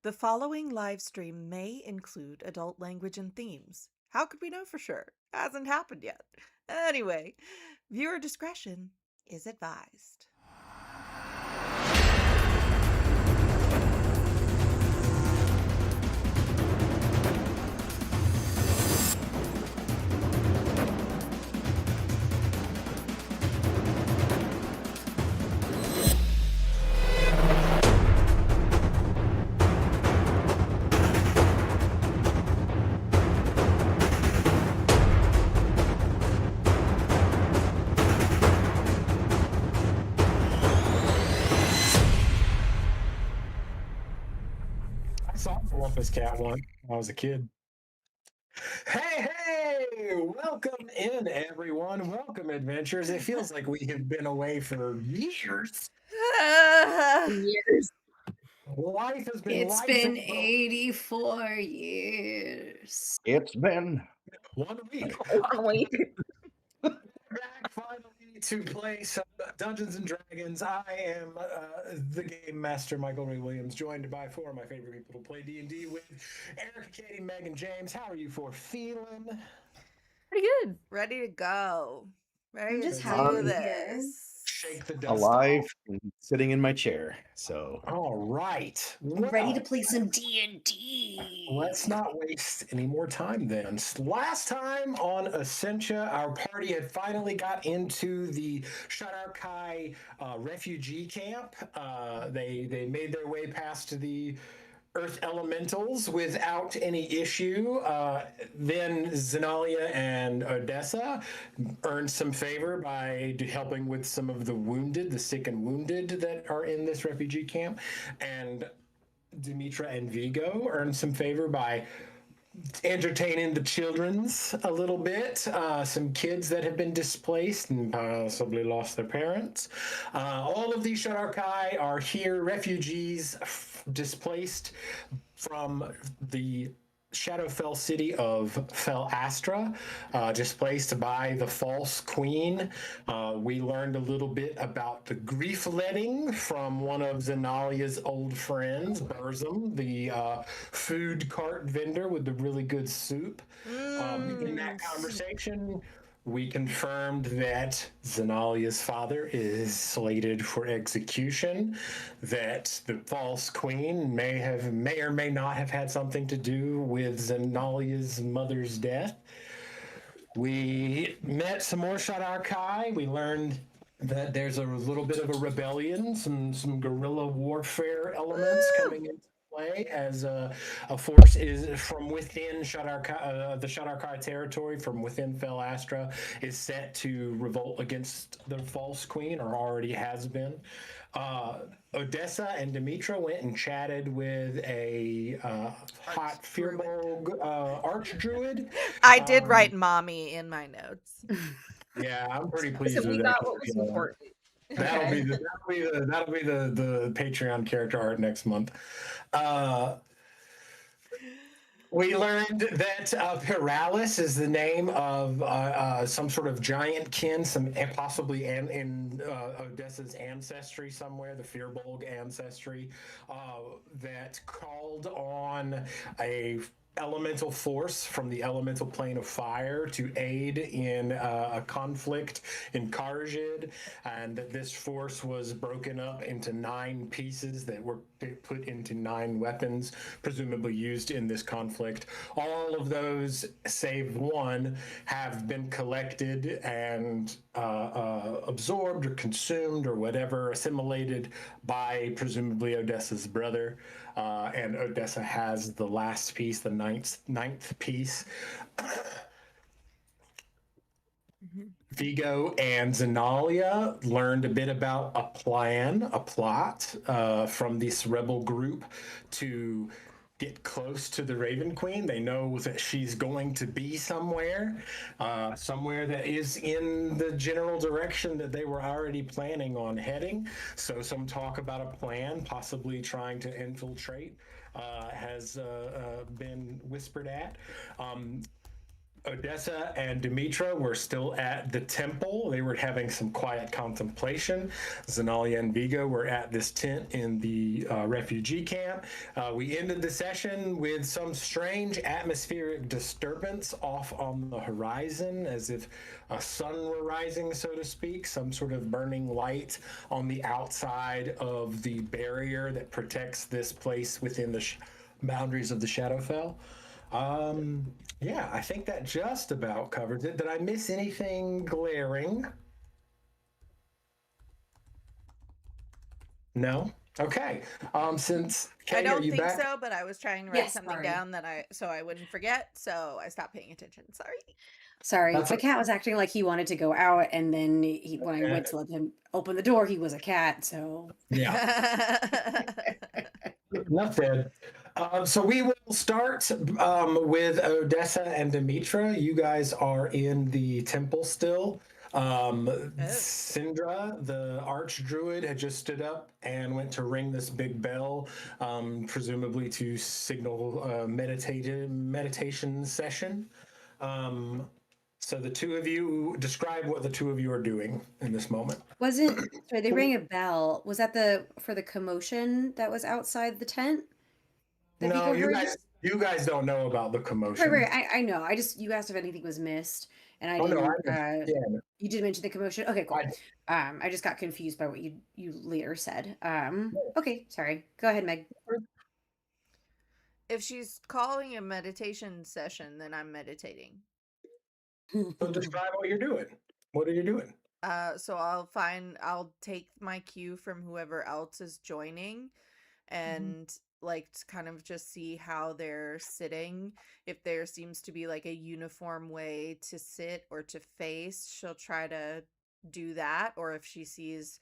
The following live stream may include adult language and themes. How could we know for sure? Hasn't happened yet. Anyway, viewer discretion is advised. I saw the Rumpus Cat one when I was a kid. Hey, welcome in, everyone. Welcome, adventurers. It feels like we have been away for years. Years. Life has been It's life. been 84 years. It's been 1 week. 1 week. Back finally to play some Dungeons and Dragons. I am the game master, Michael Ray Williams, joined by four of my favorite people to play D&D with: Erika, Katie, Meg, and James. How are you four feeling? Pretty good. Ready to go. Ready I'm to just do happy here. this. Shake the dust alive off. and sitting in my chair. So All right. I'm ready to Well, play some D&D. let's not waste any more time then. Last time on Ascensia, our party had finally got into the Shadarkai refugee camp. They made their way past the Earth Elementals without any issue. Then Zenalia and Odessa earned some favor by helping with some of the wounded, the sick and wounded that are in this refugee camp. And Dimitra and Vigo earned some favor by entertaining the children's a little bit. Some kids that have been displaced and possibly lost their parents. All of these Shadarkai are here, refugees displaced from the Shadowfell city of Fel Astra, displaced by the false queen. We learned a little bit about the grief letting from one of Zenalia's old friends, Burzum, the food cart vendor with the really good soup. In that conversation, we confirmed that Zenalia's father is slated for execution, that the false queen may or may not have had something to do with Zenalia's mother's death. We met some more Shadarkai. We learned that there's a little bit of a rebellion, some guerrilla warfare elements coming into play as a force is from within the Shadarkai territory, from within Fel Astra, is set to revolt against the false queen, or already has been. Odessa and Dimitra went and chatted with a hot Firbolg archdruid. I did write mommy in my notes. Yeah, I'm pretty pleased So with we that. got what was important. That'll be the Patreon character art next month. We learned that Piralis is the name of some sort of giant kin, possibly in Odessa's ancestry somewhere, the Firbolg ancestry, that called on a elemental force from the elemental plane of fire to aid in a conflict in Karjid, and that this force was broken up into 9 pieces that were put into 9 weapons, presumably used in this conflict. All of those, save one, have been collected and absorbed or consumed or whatever, assimilated by presumably Odessa's brother. And Odessa has the last piece, the ninth piece. Vigo and Zenalia learned a bit about a plot from this rebel group to get close to the Raven Queen. They know that she's going to be somewhere that is in the general direction that they were already planning on heading. So some talk about a plan, possibly trying to infiltrate, has been whispered at. Odessa and Demetra were still at the temple. They were having some quiet contemplation. Zenalia and Vigo were at this tent in the refugee camp. We ended the session with some strange atmospheric disturbance off on the horizon, as if a sun were rising, so to speak, some sort of burning light on the outside of the barrier that protects this place within the boundaries of the Shadowfell. Yeah, I think that just about covers it. Did I miss anything glaring? No? Okay. Since I Kay, are don't you think back? so, but I was trying to write Yes, something sorry. down so I wouldn't forget, so I stopped paying attention. Sorry. Sorry, That's my cat was acting like he wanted to go out, and then when I went to let him open the door, he was a cat. So Yeah. Enough said. So we will start with Odessa and Demetra. You guys are in the temple still. Syndra, the archdruid, had just stood up and went to ring this big bell, presumably to signal a meditation session. So the two of you describe what the two of you are doing in this moment. sorry, they rang a bell. Was that for the commotion that was outside the tent? That No, Vigo heard? you guys don't know about the commotion. Right. I know. You asked if anything was missed, and I Oh no, didn't. yeah. You did mention the commotion. Okay, cool. I- I just got confused by what you later said. Okay, sorry. Go ahead, Meg. If she's calling a meditation session, then I'm meditating. So describe what you're doing. What are you doing? So I'll take my cue from whoever else is joining and like to kind of just see how they're sitting. If there seems to be like a uniform way to sit or to face, she'll try to do that. Or if she sees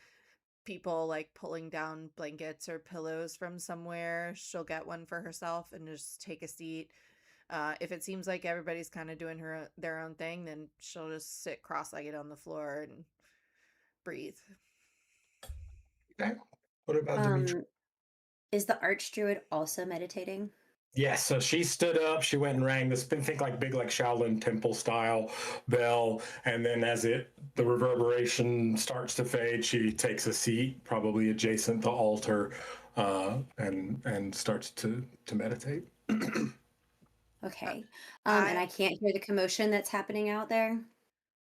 people like pulling down blankets or pillows from somewhere, she'll get one for herself and just take a seat. If it seems like everybody's kind of doing their own thing, then she'll just sit cross-legged on the floor and breathe. Okay. What about Demetra? Is the archdruid also meditating? Yes, so she stood up, she went and rang this think like big like Shaolin temple style bell, and then as the reverberation starts to fade, she takes a seat, probably adjacent to altar, and starts to meditate. Okay. And I I can't hear the commotion that's happening out there.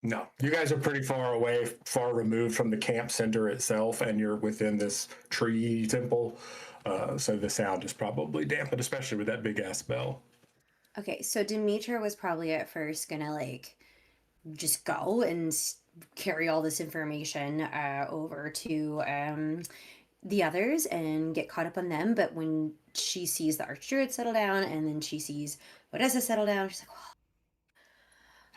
No, you guys are pretty far away, far removed from the camp center itself, and you're within this tree temple. So the sound is probably dampened, especially with that big ass bell. Okay, so Demetra was probably at first gonna like just go and carry all this information over to the others and get caught up on them. But when she sees the archdruid settle down and then she sees Odessa settle down, she's like, well,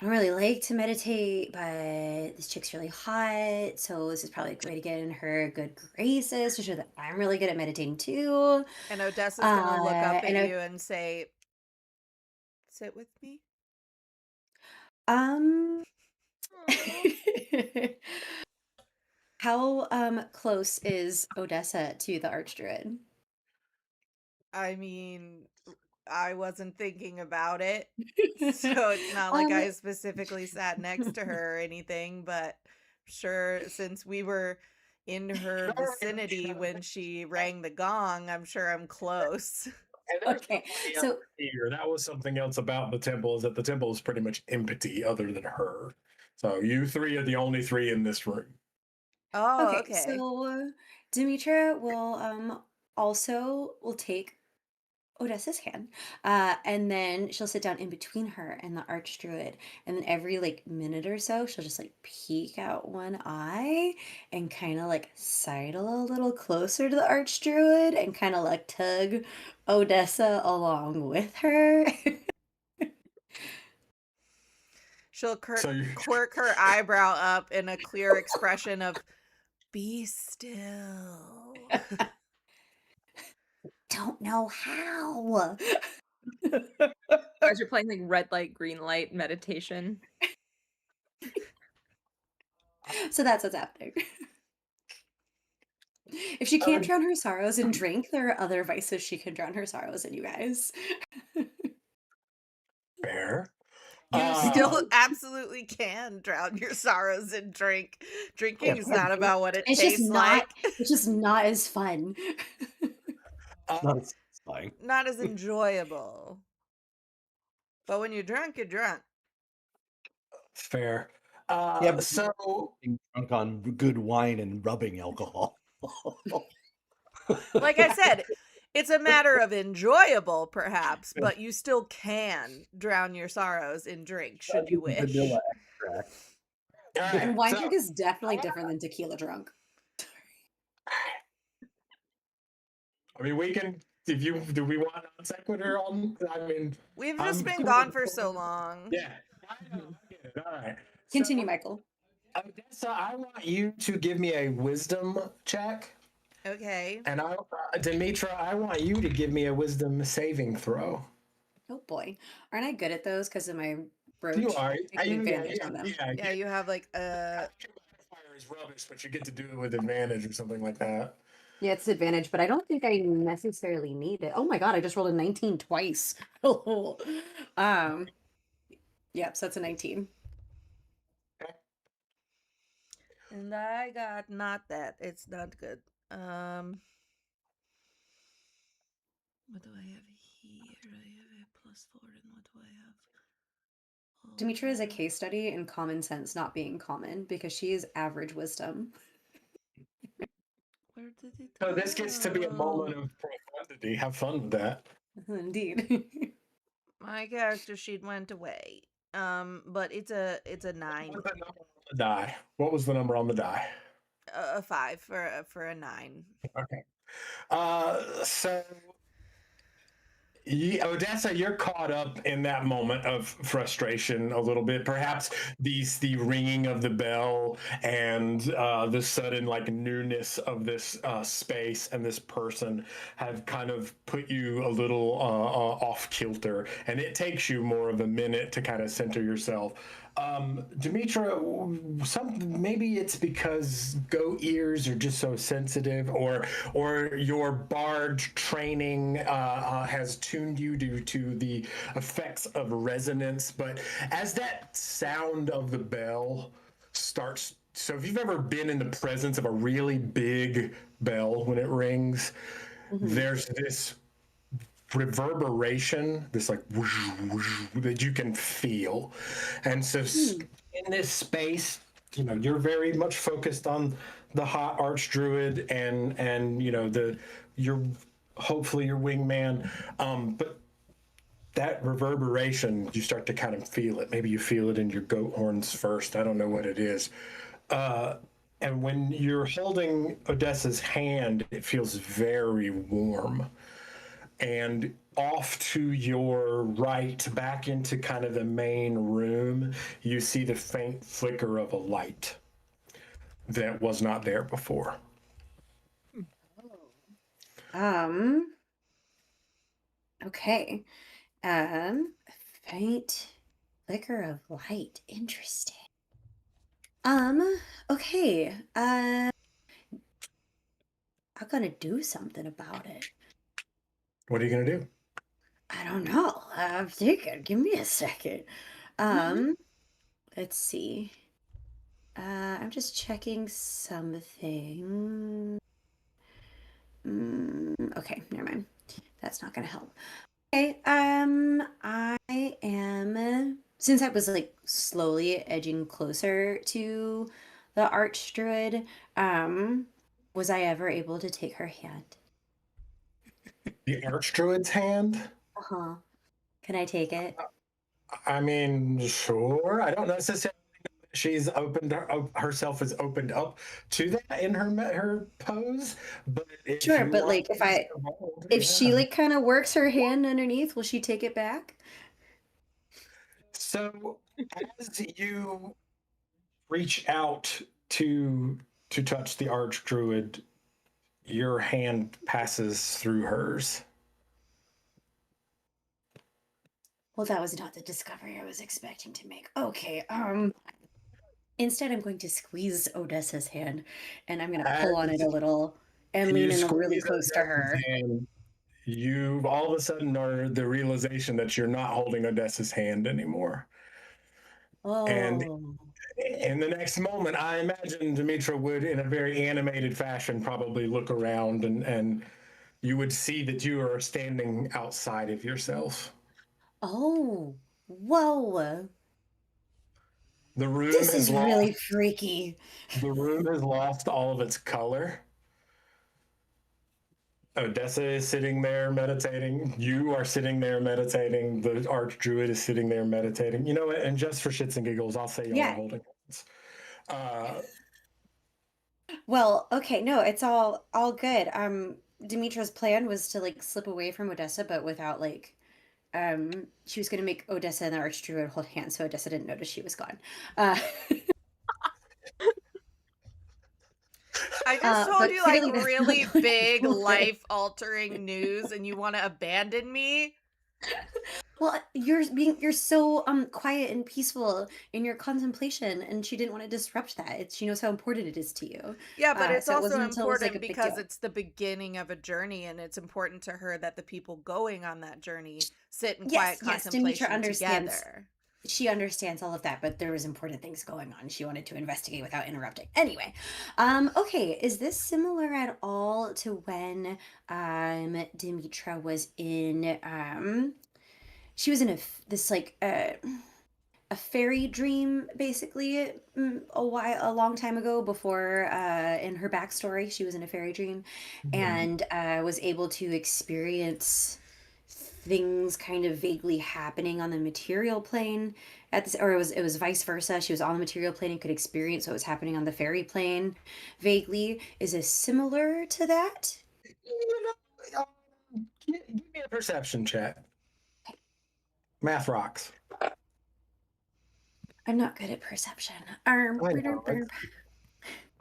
I don't really like to meditate, but this chick's really hot, so this is probably a way to get in her good graces to show that I'm really good at meditating too. and Odessa's gonna look up and at you and say, "Sit with me." um, how close is Odessa to the archdruid? I mean, I wasn't thinking about it, so it's not like I specifically sat next to her or anything, but sure, since we were in her vicinity when she rang the gong, I'm sure I'm close. Okay, so Here, that was something else about the temple, is that the temple is pretty much empty other than her. So you three are the only three in this room. Oh, okay, okay. so Demetra will take Odessa's hand, and then she'll sit down in between her and the archdruid, and then every like minute or so, she'll just like peek out one eye and kind of like sidle a little closer to the archdruid and kind of like tug Odessa along with her. She'll So you, quirk her eyebrow up in a clear expression of "Be still." Don't know how. As you're playing like red light, green light meditation. So that's what's happening. If she can't drown her sorrows in drink, there are other vices she can drown her sorrows in, you guys. fair. You still absolutely can drown your sorrows in drink. Drinking is not about what it It's just tastes not. like. It's just not as fun. It's not as satisfying. Not as enjoyable. But when you're drunk, you're drunk. Fair. Yeah, but So being drunk on good wine and rubbing alcohol. Like I said, it's a matter of enjoyable, perhaps, but you still can drown your sorrows in drink, should you wish. Vanilla extract. all right, And wine so- drunk is definitely different than tequila drunk. I mean, we can. If you do, we want non sequitur on. I mean, We've just I'm been cool gone with for it. so long. Yeah, I know. I get it. All right. Continue, So, Michael. Odessa, I want you to give me a wisdom check, Okay. and Demetra, I want you to give me a wisdom saving throw. Oh boy, aren't I good at those because of my brooch? You are. I get advantage on them. Yeah, you have like Your modifier is rubbish, but you get to do it with advantage or something like that. Yeah, it's advantage, but I don't think I necessarily need it. Oh my god, I just rolled a 19 twice. Yep, so it's a 19. and I got not that. It's not good. What do I have here? I have a +4, and what do I have? Demetra is a case study in common sense not being common because she is average wisdom. Where did it So this gets to be a go? moment of profundity. Have fun with that. Indeed. My character sheet went away. But it's a 9. What was the number on the die? What was the number on the die? A 5 for a 9. Okay. So Odessa, you're caught up in that moment of frustration a little bit. Perhaps the ringing of the bell and the sudden like newness of this space and this person have kind of put you a little off kilter, and it takes you more of a minute to kind of center yourself. Demetra, maybe it's because goat ears are just so sensitive, or your bard training has tuned you due to the effects of resonance. But as that sound of the bell starts, so if you've ever been in the presence of a really big bell when it rings, there's this reverberation, this like whoosh, whoosh, that you can feel. And so in this space, you're very much focused on the hot archdruid and hopefully your wingman, but that reverberation, you start to kind of feel it. Maybe you feel it in your goat horns first. I don't know what it is. And when you're holding Odessa's hand, it feels very warm. And off to your right, back into kind of the main room, you see the faint flicker of a light that was not there before. Okay. Faint flicker of light. Interesting. Okay. I'm gonna do something about it. What are you going to do? I don't know. I'm thinking. Give me a second. Let's see. I'm just checking something. Okay, never mind. That's not gonna help. Okay. I am, since I was like slowly edging closer to the archdruid. Was I ever able to take her hand? The archdruid's hand? Uh-huh. Can I take it? I mean, sure. I don't necessarily know that she's herself is opened up to that in her pose, but Sure, but like if she like kind of works her hand underneath, will she take it back? So as you reach out to touch the archdruid, your hand passes through hers. Well, that was not the discovery I was expecting to make. Okay, instead I'm going to squeeze Odessa's hand and I'm gonna pull on it a little and lean in really close to her. You all of a sudden are the realization that you're not holding Odessa's hand anymore. And Oh. in the next moment, I imagine Demetra would, in a very animated fashion, probably look around and you would see that you are standing outside of yourself. Oh. Whoa. The room This has is lost really freaky. all of its color. Odessa is sitting there meditating. You are sitting there meditating. The archdruid is sitting there meditating. You know what? And just for shits and giggles, I'll say y'all are Yeah. holding hands. Uh, Well, okay, no, it's all good. Demetra's plan was to like slip away from Odessa, but without like she was gonna make Odessa and the Archdruid hold hands so Odessa didn't notice she was gone. Uh I just told but you like clearly that's not really going big anywhere. life altering news and you want to abandon me? Well, you're so quiet and peaceful in your contemplation, and she didn't want to disrupt that. She knows how important it is to you. Yeah, but it's So it also wasn't until it was like a important big because deal. it's the beginning of a journey and it's important to her that the people going on that journey sit in quiet Yes, Demetra contemplation understands. together. She understands all of that, but there was important things going on. She wanted to investigate without interrupting. Anyway, okay, is this similar at all to when Demetra was in she was in this like a fairy dream basically a long time ago before in her backstory she was in a fairy dream and was able to experience things kind of vaguely happening on the material plane at this, or it was vice versa. She was on the material plane and could experience what was happening on the fairy plane vaguely. Is this similar to that? you know, give me a perception check. Math rocks. I'm not good at perception. I know.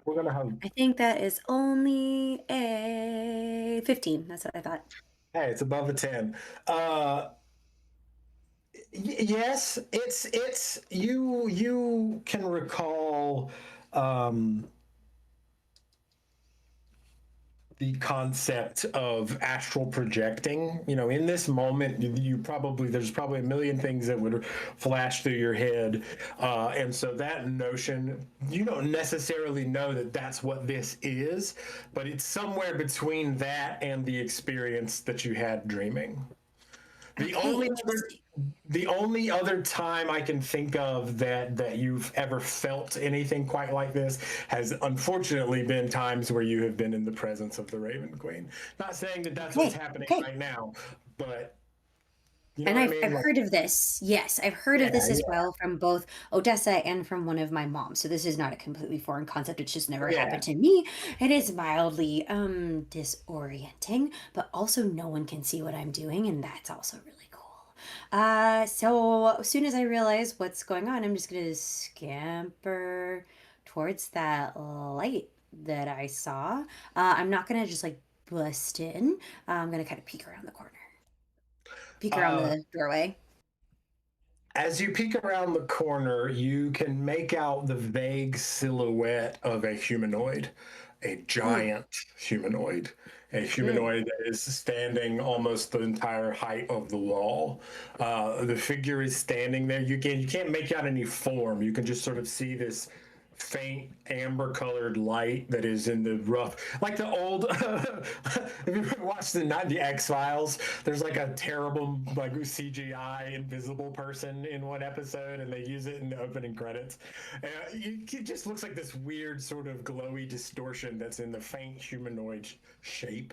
We're gonna have. I think that is only a 15. That's what I thought. Hey, it's above a 10. Yes, it's you can recall um, the concept of astral projecting. You know, in this moment, there's probably a million things that would flash through your head, and so that notion, you don't necessarily know that that's what this is, but it's somewhere between that and the experience that you had dreaming. The Okay, only other interesting. the only other time I can think of that you've ever felt anything quite like this has unfortunately been times where you have been in the presence of the Raven Queen. Not saying that that's what's Okay, happening okay. right now, but you know And what I I've mean? Like, heard of this. Yes, I've heard of yeah, this as yeah, well from both Odessa and from one of my moms. So this is not a completely foreign concept. It's just never yeah. happened to me. It is mildly disorienting, but also no one can see what I'm doing, and that's also really cool. So as soon as I realize what's going on, I'm just gonna scamper towards that light that I saw. I'm not gonna just like bust in. I'm gonna kind of peek around the corner. Peek around Uh, the doorway. as you peek around the corner, you can make out the vague silhouette of a humanoid, a Mm, giant humanoid, a mm. humanoid that is standing almost the entire height of the wall. The figure is standing there. You can't make out any form. You can just sort of see this faint amber colored light that is in the rough, like the old have you ever watched the X-Files? There's like a terrible like CGI invisible person in one episode and they use it in the opening credits. It just looks like this weird sort of glowy distortion that's in the faint humanoid shape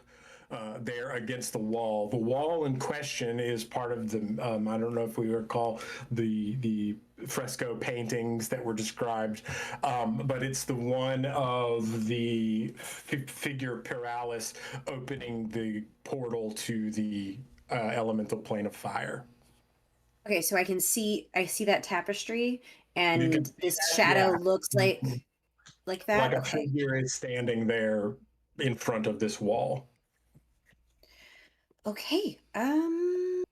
there against the wall. The wall in question is part of the I don't know if we recall the fresco paintings that were described, but it's the one of the figure Paralis opening the portal to the elemental plane of fire. Okay, so I see that tapestry You can and see this that, shadow yeah. looks like Like that. a Okay. figure is standing there in front of this wall. Okay. And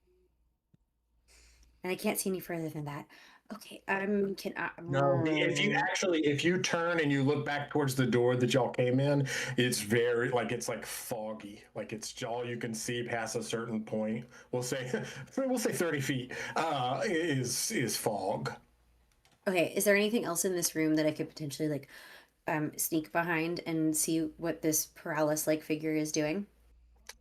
I can't see any further than that. Okay. Can I No, if you turn and you look back towards the door that y'all came in, it's very like it's like foggy, like it's all you can see past a certain point. We'll say 30 feet is fog. Okay, is there anything else in this room that I could potentially like sneak behind and see what this paralysis-like figure is doing?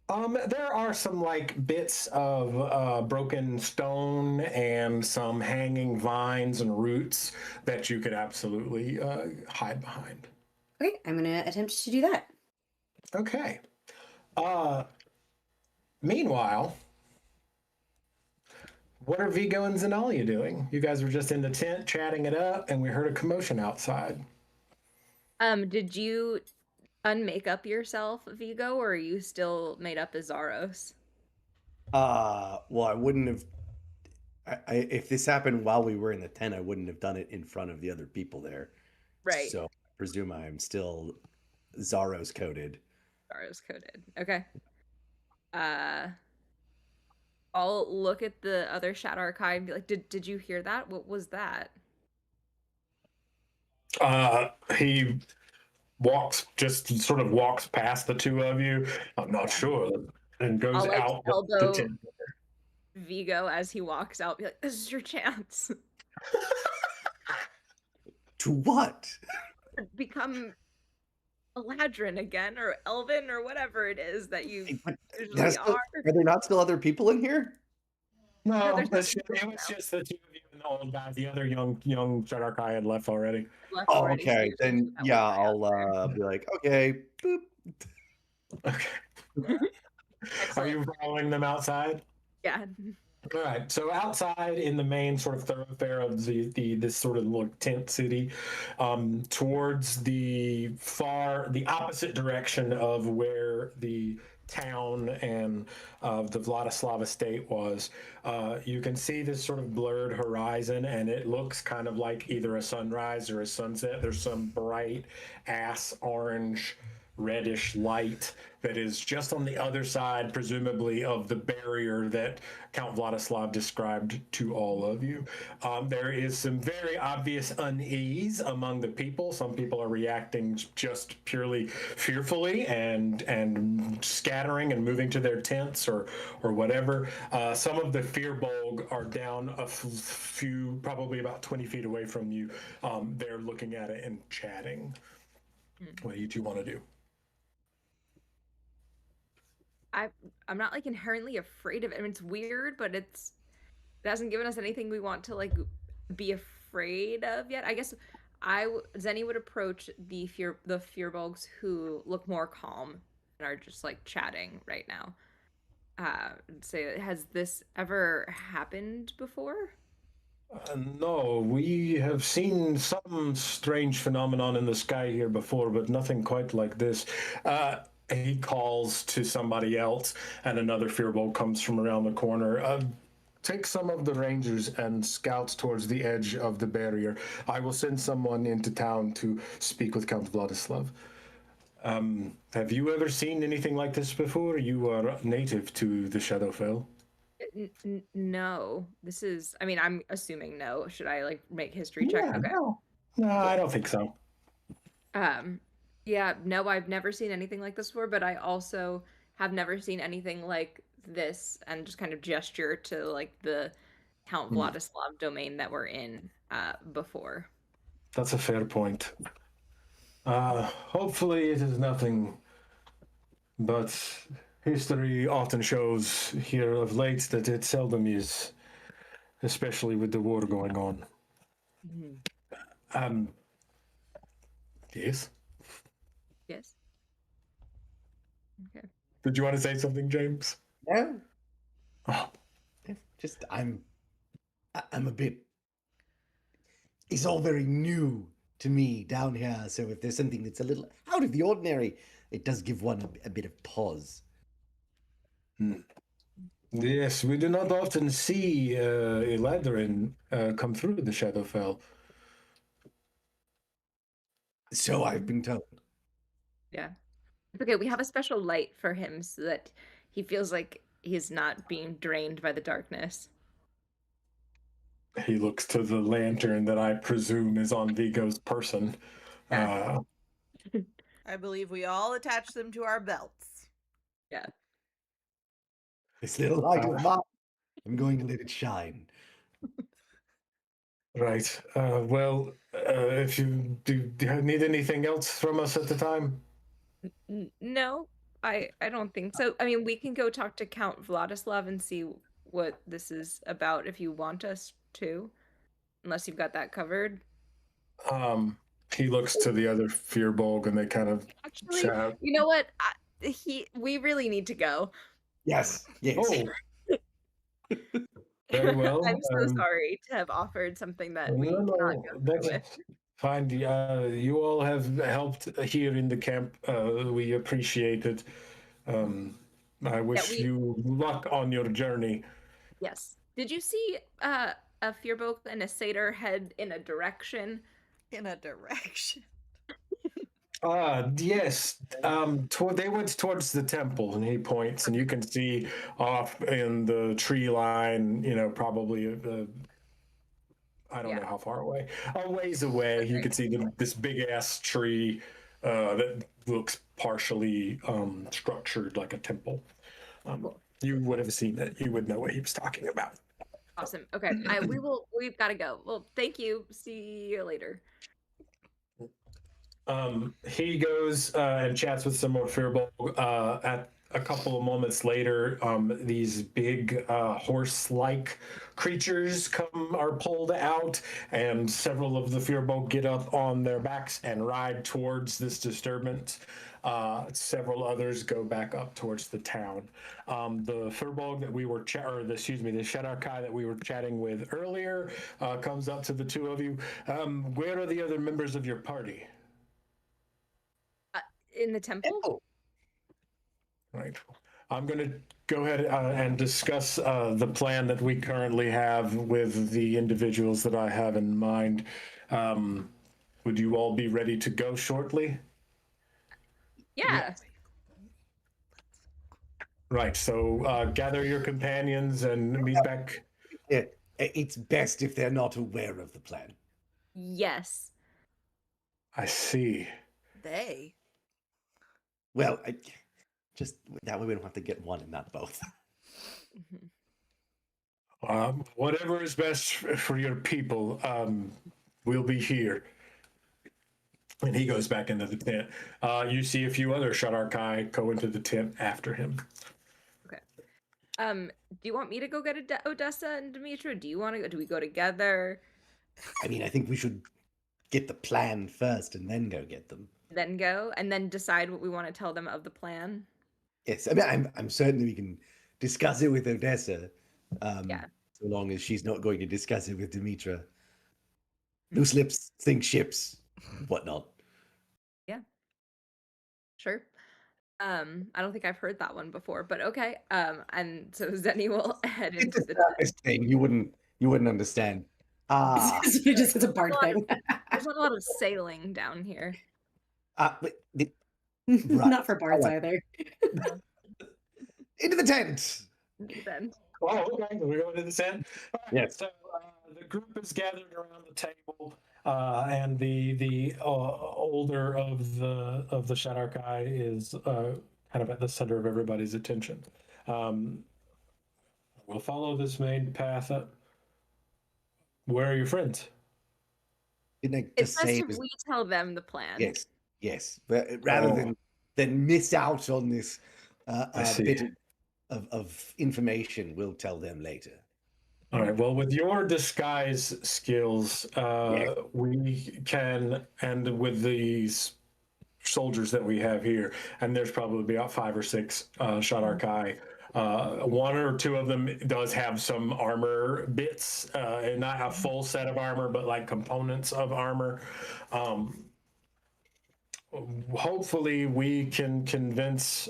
There are some like bits of broken stone and some hanging vines and roots that you could absolutely hide behind. Okay, I'm gonna attempt to do that. Okay. Uh, Meanwhile, what are Vigo and Zenalia doing? You guys were just in the tent chatting it up, and we heard a commotion outside. Did you unmake up yourself, Vigo, or are you still made up as Zaros? Well, I wouldn't have. If this happened while we were in the tent, I wouldn't have done it in front of the other people there. Right. So I presume I am still Zaros coded. Zaros coded. Okay. I'll look at the other Shadow Archive and be like, did you hear that? What was that? He just sort of walks past the two of you. I'm not sure, and goes I'll like out the elbow tent. Vigo as he walks out, be like, this is your chance. To what? Become Eladrin again, or Elvin, or whatever it is that you usually There's still- are. Are there not still other people in here? No, there's it was just the two of you and the old guy. The other young Shadarkai had left already. Left Oh, already, so okay. you're Then thinking that yeah, one guy out I'll be like, okay, boop. Okay. there. Are you following them outside? Yeah. All right. So outside in the main sort of thoroughfare of this sort of little tent city, towards the opposite direction of where the town and the Vladislav estate was, you can see this sort of blurred horizon, and it looks kind of like either a sunrise or a sunset. There's some bright ass orange reddish light that is just on the other side, presumably, of the barrier that Count Vladislav described to all of you. There is some very obvious unease among the people. Some people are reacting just purely fearfully and scattering and moving to their tents or whatever. Some of the Fearbolg are down a few, probably about 20 feet away from you. They're looking at it and chatting. What do you two want to do? I'm not like inherently afraid of it. I mean, it's weird, but it hasn't given us anything we want to like be afraid of yet. I guess Zenny would approach the Fearbolgs who look more calm and are just like chatting right now. And say, has this ever happened before? No, we have seen some strange phenomenon in the sky here before, but nothing quite like this. He calls to somebody else, and another Fearbolt comes from around the corner. Take some of the rangers and scouts towards the edge of the barrier. I will send someone into town to speak with Count Vladislav. Have you ever seen anything like this before? You are native to the Shadowfell. No. This is, I mean, I'm assuming no. Should I like make history check? Yeah, Okay. no, I don't think so. Yeah, no, I've never seen anything like this before, but I also have never seen anything like this, and just kind of gesture to like the Count Vladislav domain that we're in before. That's a fair point. Hopefully it is nothing, but history often shows here of late that it seldom is, especially with the war going on. Yes? Yes. Okay. Did you want to say something, James? No, Oh, just I'm a bit. It's all very new to me down here. So if there's something that's a little out of the ordinary, it does give one a bit of pause. yes, we do not often see Eladrin come through the Shadowfell. So I've been told. Yeah. It's okay. We have a special light for him so that he feels like he's not being drained by the darkness. He looks to the lantern that I presume is on Vigo's person. Yeah. I believe we all attach them to our belts. Yeah. This little light of mine, I'm going to let it shine. Right. Well, if you do you need anything else from us at the time? No, I don't think so. I mean, we can go talk to Count Vladislav and see what this is about if you want us to, unless you've got that covered. Um, he looks to the other Fearbog and they kind of Actually, shout. you know what? We really need to go. Yes, yes. Oh, very well. I'm so sorry to have offered something that we No, cannot no, go that's through with. fine. You all have helped here in the camp. We appreciate it. I wish we- you luck on your journey. Yes. Did you see a Fearbog and a satyr head in a direction? In a direction. Yes. They went towards the temple, and he points, and you can see off in the tree line. You know, probably I don't know how far away. A ways away, you can see this big ass tree that looks partially structured like a temple. Cool. You would have seen it. You would know what he was talking about. Awesome. Okay. We've got to go. Well, thank you. See you later. He goes and chats with some more Fearbog. At a couple of moments later, these big horse-like creatures are pulled out, and several of the Fearbog get up on their backs and ride towards this disturbance. Several others go back up towards the town. The Fearbog that we were the Shadar-kai that we were chatting with earlier comes up to the two of you. Where are the other members of your party? In the temple? Right. I'm going to go ahead and discuss the plan that we currently have with the individuals that I have in mind. Would you all be ready to go shortly? Yeah. Right. So gather your companions and meet back. It's best if they're not aware of the plan. Yes. I see. They. Well, just that way we don't have to get one and not both. Whatever is best for your people, we'll be here. And he goes back into the tent. You see a few other Shadar-kai go into the tent after him. Okay. Do you want me to go get Odessa and Demetra? Do you want to go? Do we go together? I mean, I think we should get the plan first and then go get them. Then go and then decide what we want to tell them of the plan. Yes, I mean, I'm certain that we can discuss it with Odessa. Yeah. So long as she's not going to discuss it with Demetra. Loose lips, think ships, whatnot. Yeah. Sure. I don't think I've heard that one before, but okay. And so Zenny will head into the thing you wouldn't understand. It's a bard thing. There's not a lot of sailing down here. But Not for bards either. Into the tent. Then. Oh, okay. We're going to the tent. Yes. So the group is gathered around the table, and the older of the Shadar-kai is kind of at the center of everybody's attention. We'll follow this main path up. Where are your friends? Didn't I It's just best say? if we tell them the plan. Yes. But rather than miss out on this bit of information, we'll tell them later. All right. Well, with your disguise skills, we can, and with these soldiers that we have here, and there's probably about 5 or 6 Shadar-kai. One or two of them does have some armor bits, and not a full set of armor, but like components of armor. Hopefully, we can convince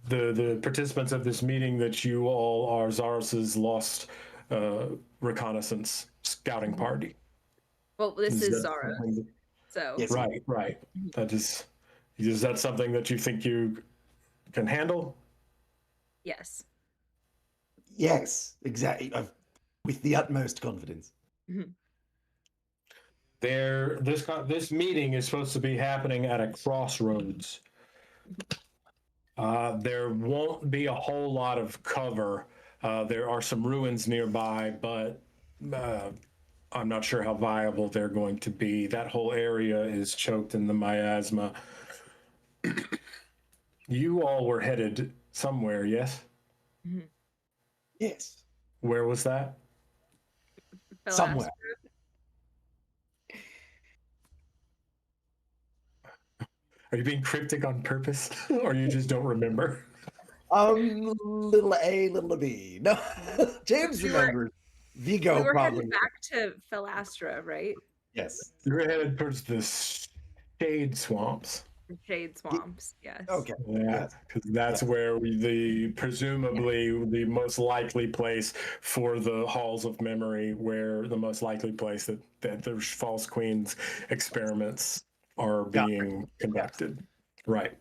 the participants of this meeting that you all are Zaros's lost reconnaissance scouting party. Well, this is Zaros. So Yes. Right. Is that something that you think you can handle? yes. Yes, exactly. With the utmost confidence. Mhm. This meeting is supposed to be happening at a crossroads. There won't be a whole lot of cover. There are some ruins nearby, but I'm not sure how viable they're going to be. That whole area is choked in the miasma. You all were headed somewhere, yes? Yes. Where was that? Somewhere. Are you being cryptic on purpose, or you just don't remember? Little A, little B. No, James We were- remembers. Vigo we were probably. headed back to Philastra, right? Yes. You're headed towards the shade swamps. Shade swamps. Yes. Okay. Yeah, Yes. because that's where presumably the most likely place for the halls of memory, where the most likely place that the false queen's experiments are being conducted. Right.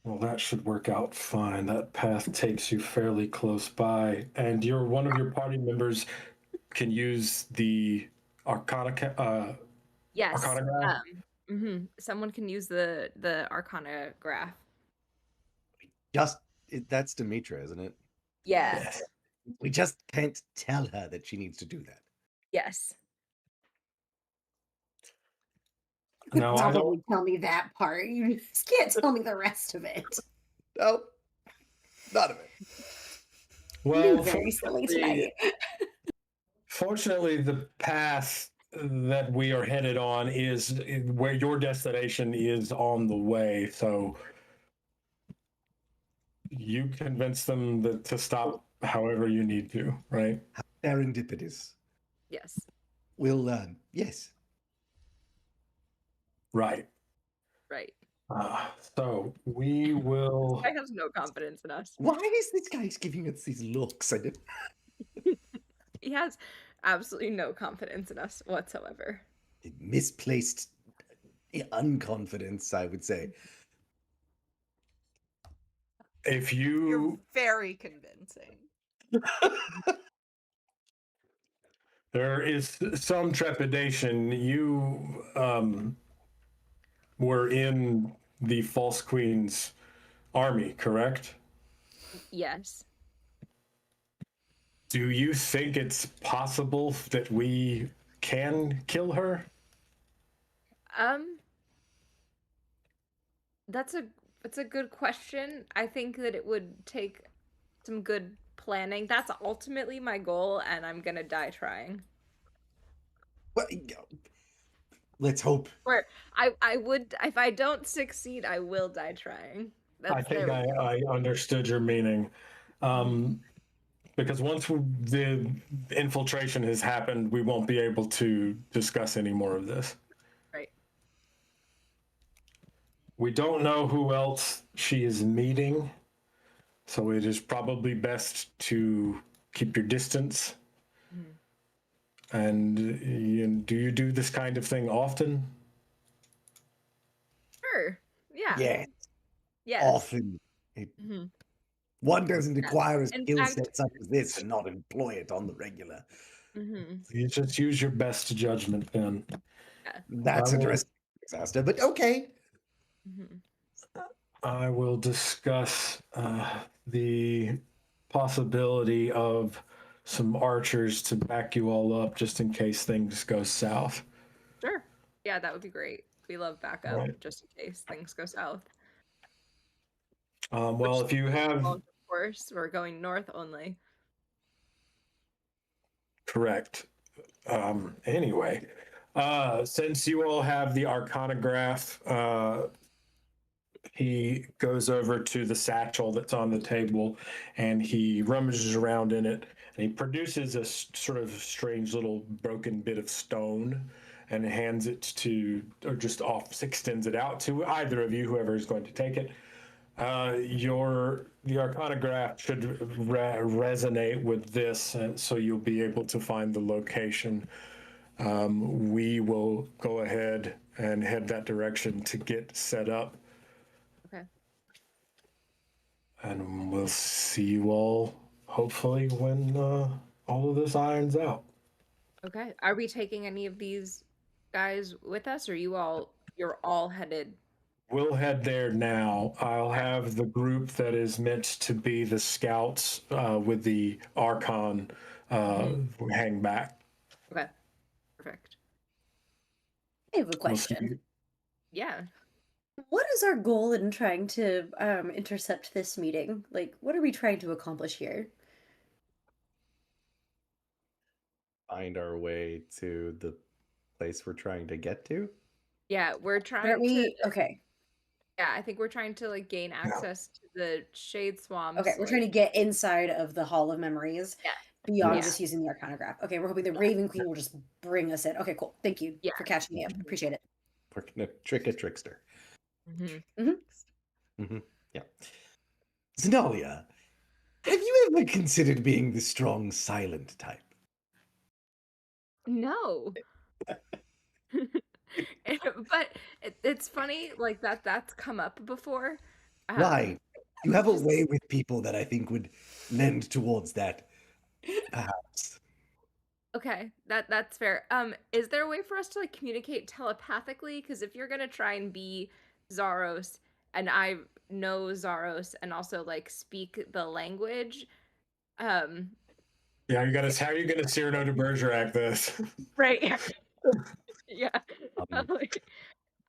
Well, that should work out fine. That path takes you fairly close by, and one of your party members can use the Arcana. Yes. Arcana graph? Someone can use the Arcana graph. That's Demetra, isn't it? Yeah. Yes. We just can't tell her that she needs to do that. Yes. No, I don't. Probably tell me that part. You just can't tell me the rest of it. Nope. None of it. Well, Very silly tonight. fortunately, the path that we are headed on is where your destination is on the way. So you convince them to stop however you need to, right? Serendipitous. Yes. We'll, yes. Right. Right. So we will. I have no confidence in us. Why is this guy giving us these looks? He has absolutely no confidence in us whatsoever. Misplaced unconfidence, I would say. If You're you. very convincing. There is some trepidation. You were in the False Queen's army, correct? Yes. Do you think it's possible that we can kill her? That's a good question. I think that it would take some good planning. That's ultimately my goal, and I'm gonna die trying. Well, let's hope. Where I would, if I don't succeed, I will die trying. I think I understood your meaning. Because once the infiltration has happened, we won't be able to discuss any more of this. Right. We don't know who else she is meeting, so it is probably best to keep your distance. And do you do this kind of thing often? Sure. Yeah. Yeah, Yes. often. One doesn't acquire a In skill fact- set such as this and not employ it on the regular. You just use your best judgment then. That's I a will- dress disaster, but okay. I will discuss the possibility of some archers to back you all up just in case things go south. Sure. Yeah, that would be great. We love backup Right. just in case things go south. Well, if you have Well, of course, we're going north only. correct. Anyway, since you all have the Arcanograph, he goes over to the satchel that's on the table and he rummages around in it and he produces a sort of strange little broken bit of stone and hands it to, or just extends it out to either of you, whoever is going to take it. The Arcanograph should resonate with this, so you'll be able to find the location. We will go ahead and head that direction to get set up. Okay. And we'll see you all, hopefully, when all of this irons out. Okay. Are we taking any of these guys with us, or you're all headed? We'll head there now. I'll have the group that is meant to be the scouts with the Archon hang back. Okay. Perfect. I have a We'll see. question. Yeah. What is our goal in trying to intercept this meeting? Like, what are we trying to accomplish here? Find our way to the place we're trying to get to. Yeah, we're But trying are to we okay? yeah, I think we're trying to like gain access to the Shade Swamps. Okay, we're trying to get inside of the Hall of Memories Yeah. beyond Yes. just using the Arcanograph. Okay, we're hoping the Yeah. Raven Queen will just bring us in. Okay, cool. Thank you Yeah. for catching me up. Appreciate it. We're gonna trick a trickster. Yeah. Zenalia, have you ever considered being the strong, silent type? No. But it's funny, like that's come up before. Why? You have a just- way with people that I think would lend towards that, perhaps. Okay, that's fair. Is there a way for us to like communicate telepathically? Because if you're gonna try and be Zaros, and I know Zaros, and also like speak the language, Yeah, how are you gonna Cyrano de Bergerac this? right? Yeah.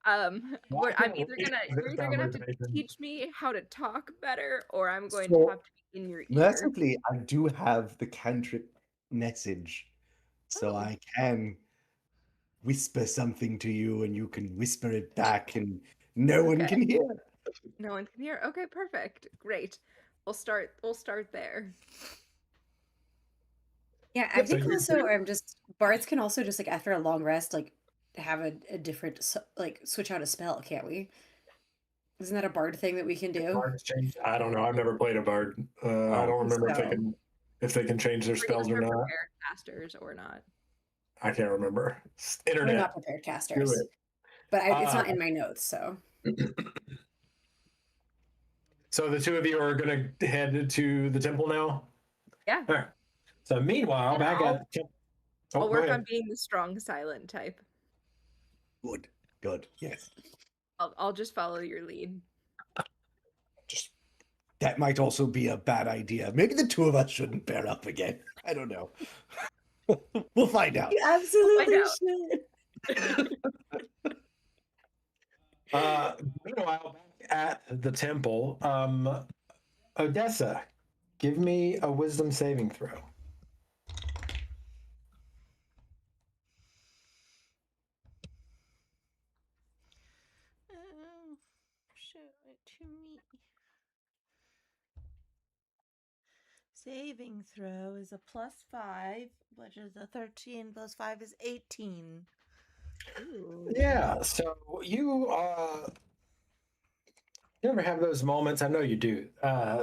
Um, I'm either gonna you're either gonna have to teach me how to talk better, or I'm going to So, have to be in your ear. Mercifully, I do have the cantrip message, so Oh. I can whisper something to you, and you can whisper it back, and no one Okay. can hear. No one can hear. Okay, perfect. Great. We'll start there. Yeah, I Yep, so think you're- also just bards can also just like after a long rest like have a different like switch out a spell, can't we? Isn't that a bard thing that we can do? Bards change? I don't know. I've never played a bard. I don't remember if they can change their spells or not. Prepared casters or not. I can't remember. We're Internet. not prepared casters, it. but it's not in my notes. So So the two of you are going to head to the temple now? Yeah. All right. So meanwhile, And back at... I'll go work ahead. on being the strong silent type. Good, yes. I'll just follow your lead. That might also be a bad idea. Maybe the two of us shouldn't pair up again. I don't know. We'll find out. you absolutely Find should. Meanwhile, back at the temple, Odessa, give me a wisdom saving throw. Show it to me. Saving throw is a +5, which is a 13 plus 5 is 18. Ooh. Yeah, so you ever have those moments? I know you do,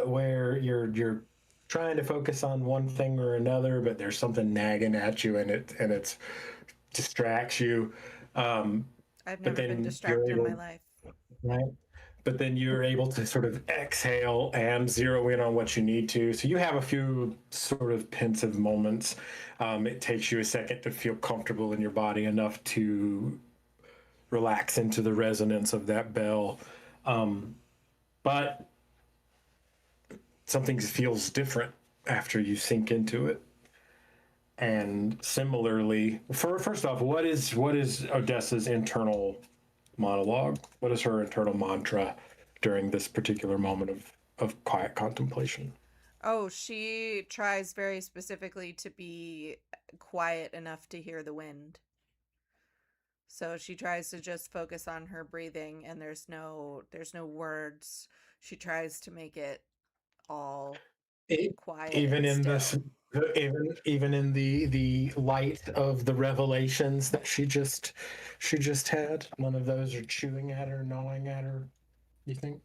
where you're trying to focus on one thing or another, but there's something nagging at you, and it distracts you. I've But never been then distracted in my able- life. right? But then you're able to sort of exhale and zero in on what you need to. So you have a few sort of pensive moments. It takes you a second to feel comfortable in your body enough to relax into the resonance of that bell. But something feels different after you sink into it. And similarly, first off, what is Odessa's internal monologue? What is her internal mantra during this particular moment of quiet contemplation? Oh, she tries very specifically to be quiet enough to hear the wind. So she tries to just focus on her breathing, and there's no words. She tries to make it all quiet. Even and in still. even in the light of the revelations that she just had, none of those are chewing at her, gnawing at her, you think?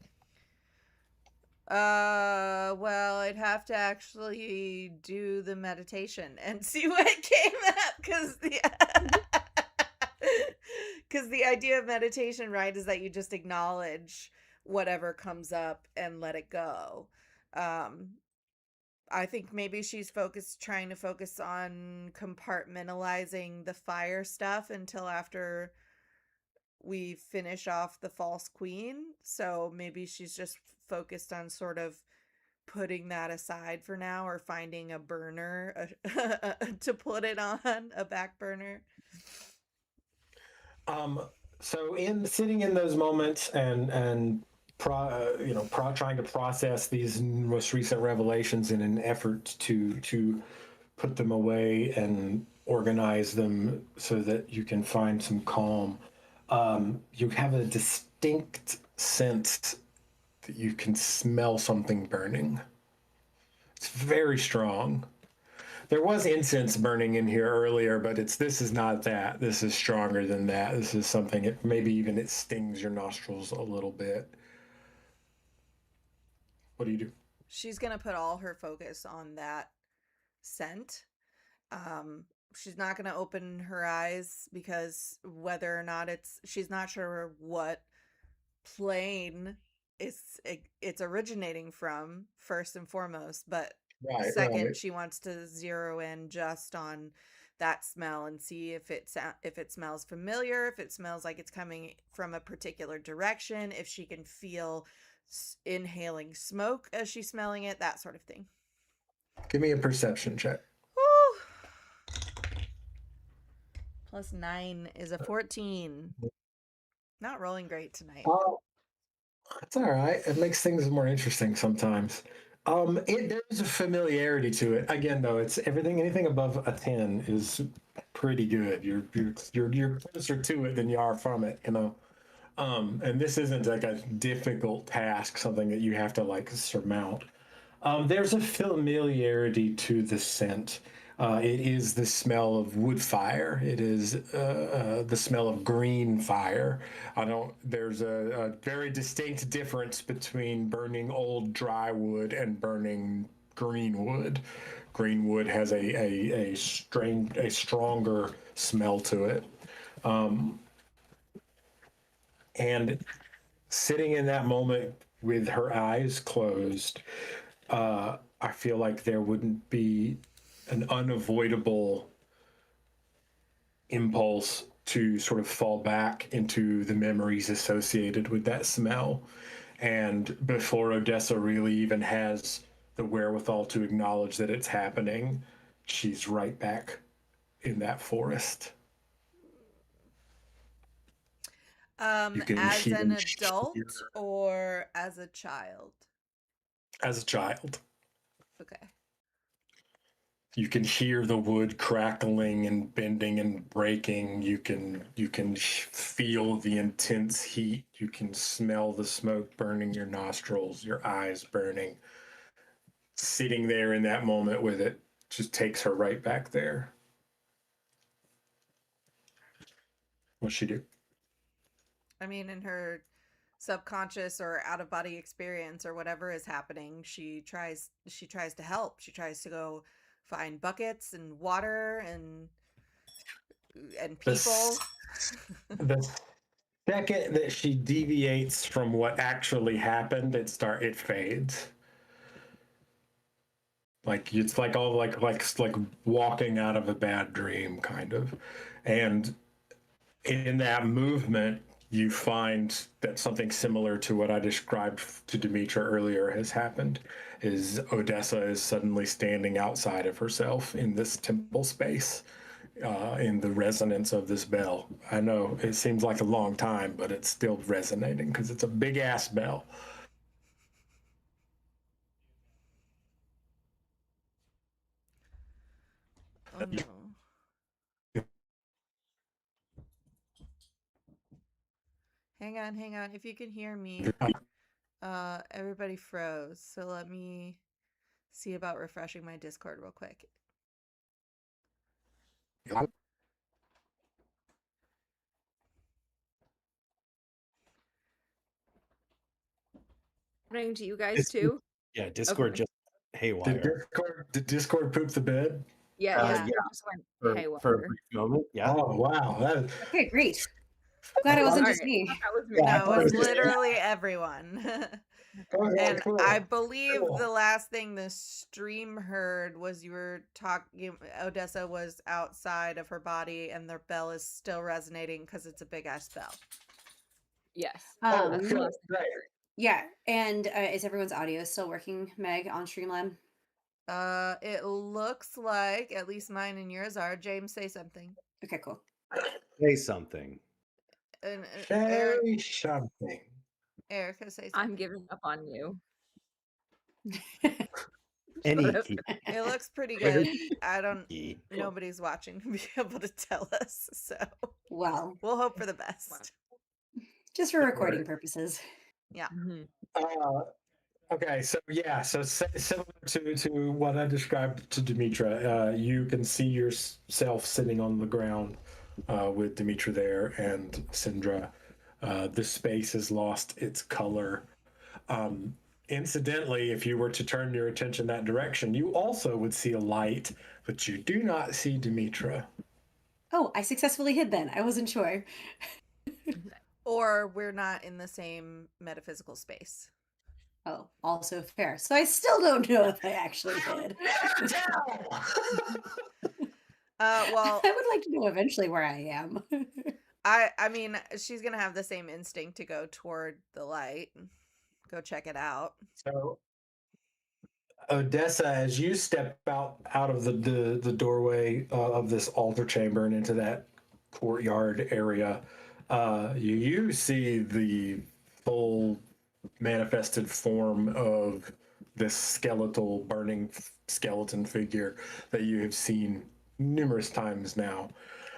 Well, I'd have to actually do the meditation and see what came up, because the idea of meditation, right, is that you just acknowledge whatever comes up and let it go. I think maybe she's trying to focus on compartmentalizing the fire stuff until after we finish off the false queen. So maybe she's just focused on sort of putting that aside for now, or finding a burner to put it on, a back burner. So in sitting in those moments and trying to process these most recent revelations in an effort to put them away and organize them so that you can find some calm, you have a distinct sense that you can smell something burning. It's very strong. There was incense burning in here earlier, but this is not that. This is stronger than that. This is something, maybe even it stings your nostrils a little bit. What do you do? She's gonna put all her focus on that scent. She's not gonna open her eyes, because whether or not she's not sure what plane it's originating from, first and foremost, but Right, second, right. she wants to zero in just on that smell and see if it smells familiar, if it smells like it's coming from a particular direction, if she can feel inhaling smoke as she's smelling it, that sort of thing. Give me a perception check. Woo! +9 is a 14. Not rolling great tonight. Oh, that's all right. It makes things more interesting sometimes. There's a familiarity to it. Again, though, it's anything above a 10 is pretty good. You're closer to it than you are from it, you know. And this isn't like a difficult task, something that you have to like surmount. There's a familiarity to the scent. It is the smell of wood fire. It is the smell of green fire. There's a very distinct difference between burning old dry wood and burning green wood. Green wood has a stronger smell to it. And sitting in that moment with her eyes closed, I feel like there wouldn't be an unavoidable impulse to sort of fall back into the memories associated with that smell. And before Odessa really even has the wherewithal to acknowledge that it's happening, she's right back in that forest. As an adult or as a child? As a child. Okay. You can hear the wood crackling and bending and breaking. You can feel the intense heat. You can smell the smoke burning your nostrils, your eyes burning. Sitting there in that moment with it just takes her right back there. What's she do? I mean, in her subconscious or out of body experience or whatever is happening, she tries to help. She tries to go find buckets and water and people. The second that she deviates from what actually happened, it fades. Like it's like all like walking out of a bad dream, kind of. And in that movement, you find that something similar to what I described to Demetra earlier has happened. Is Odessa is suddenly standing outside of herself in this temple space, in the resonance of this bell. I know it seems like a long time, but it's still resonating because it's a big ass bell. Oh no. Hang on. If you can hear me, everybody froze. So let me see about refreshing my Discord real quick. Happening to you guys too? Yeah, Discord Okay. just haywire. Did Discord poop the bed? Yeah, Yeah. Discord just went haywire. For a brief moment. Yeah. Oh wow. Okay, great. Glad it wasn't just me. That was me. Yeah, No, it was literally everyone. And cool. I believe Cool. the last thing the stream heard was you were talking, Odessa was outside of her body and the bell is still resonating because it's a big ass bell. Yes. Oh, Um, cool. Right. Yeah, and is everyone's audio still working, Meg, on Streamlab? It looks like at least mine and yours are. James, say something. Okay, cool. Say something. And Say something. Erica, say I'm something. giving up on you. Any Shut up. key. It looks pretty I heard good. I don't. key. Nobody's watching to be able to tell us, so Well, we'll hope for the best. just for recording Right. purposes. Yeah. Mhm. Okay, so yeah, so similar to what I described to Demetra, you can see yourself sitting on the ground with Demetra there and Syndra. The space has lost its color. Incidentally, if you were to turn your attention that direction, you also would see a light, but you do not see Demetra. Oh, I successfully hid then. I wasn't sure. Or we're not in the same metaphysical space. Oh, also fair. So I still don't know if I actually did. Well, I would like to know eventually where I am. I mean, she's gonna have the same instinct to go toward the light, go check it out. So, Odessa, as you step out of the doorway of this altar chamber and into that courtyard area, you see the full manifested form of this skeletal, burning skeleton figure that you have seen numerous times now.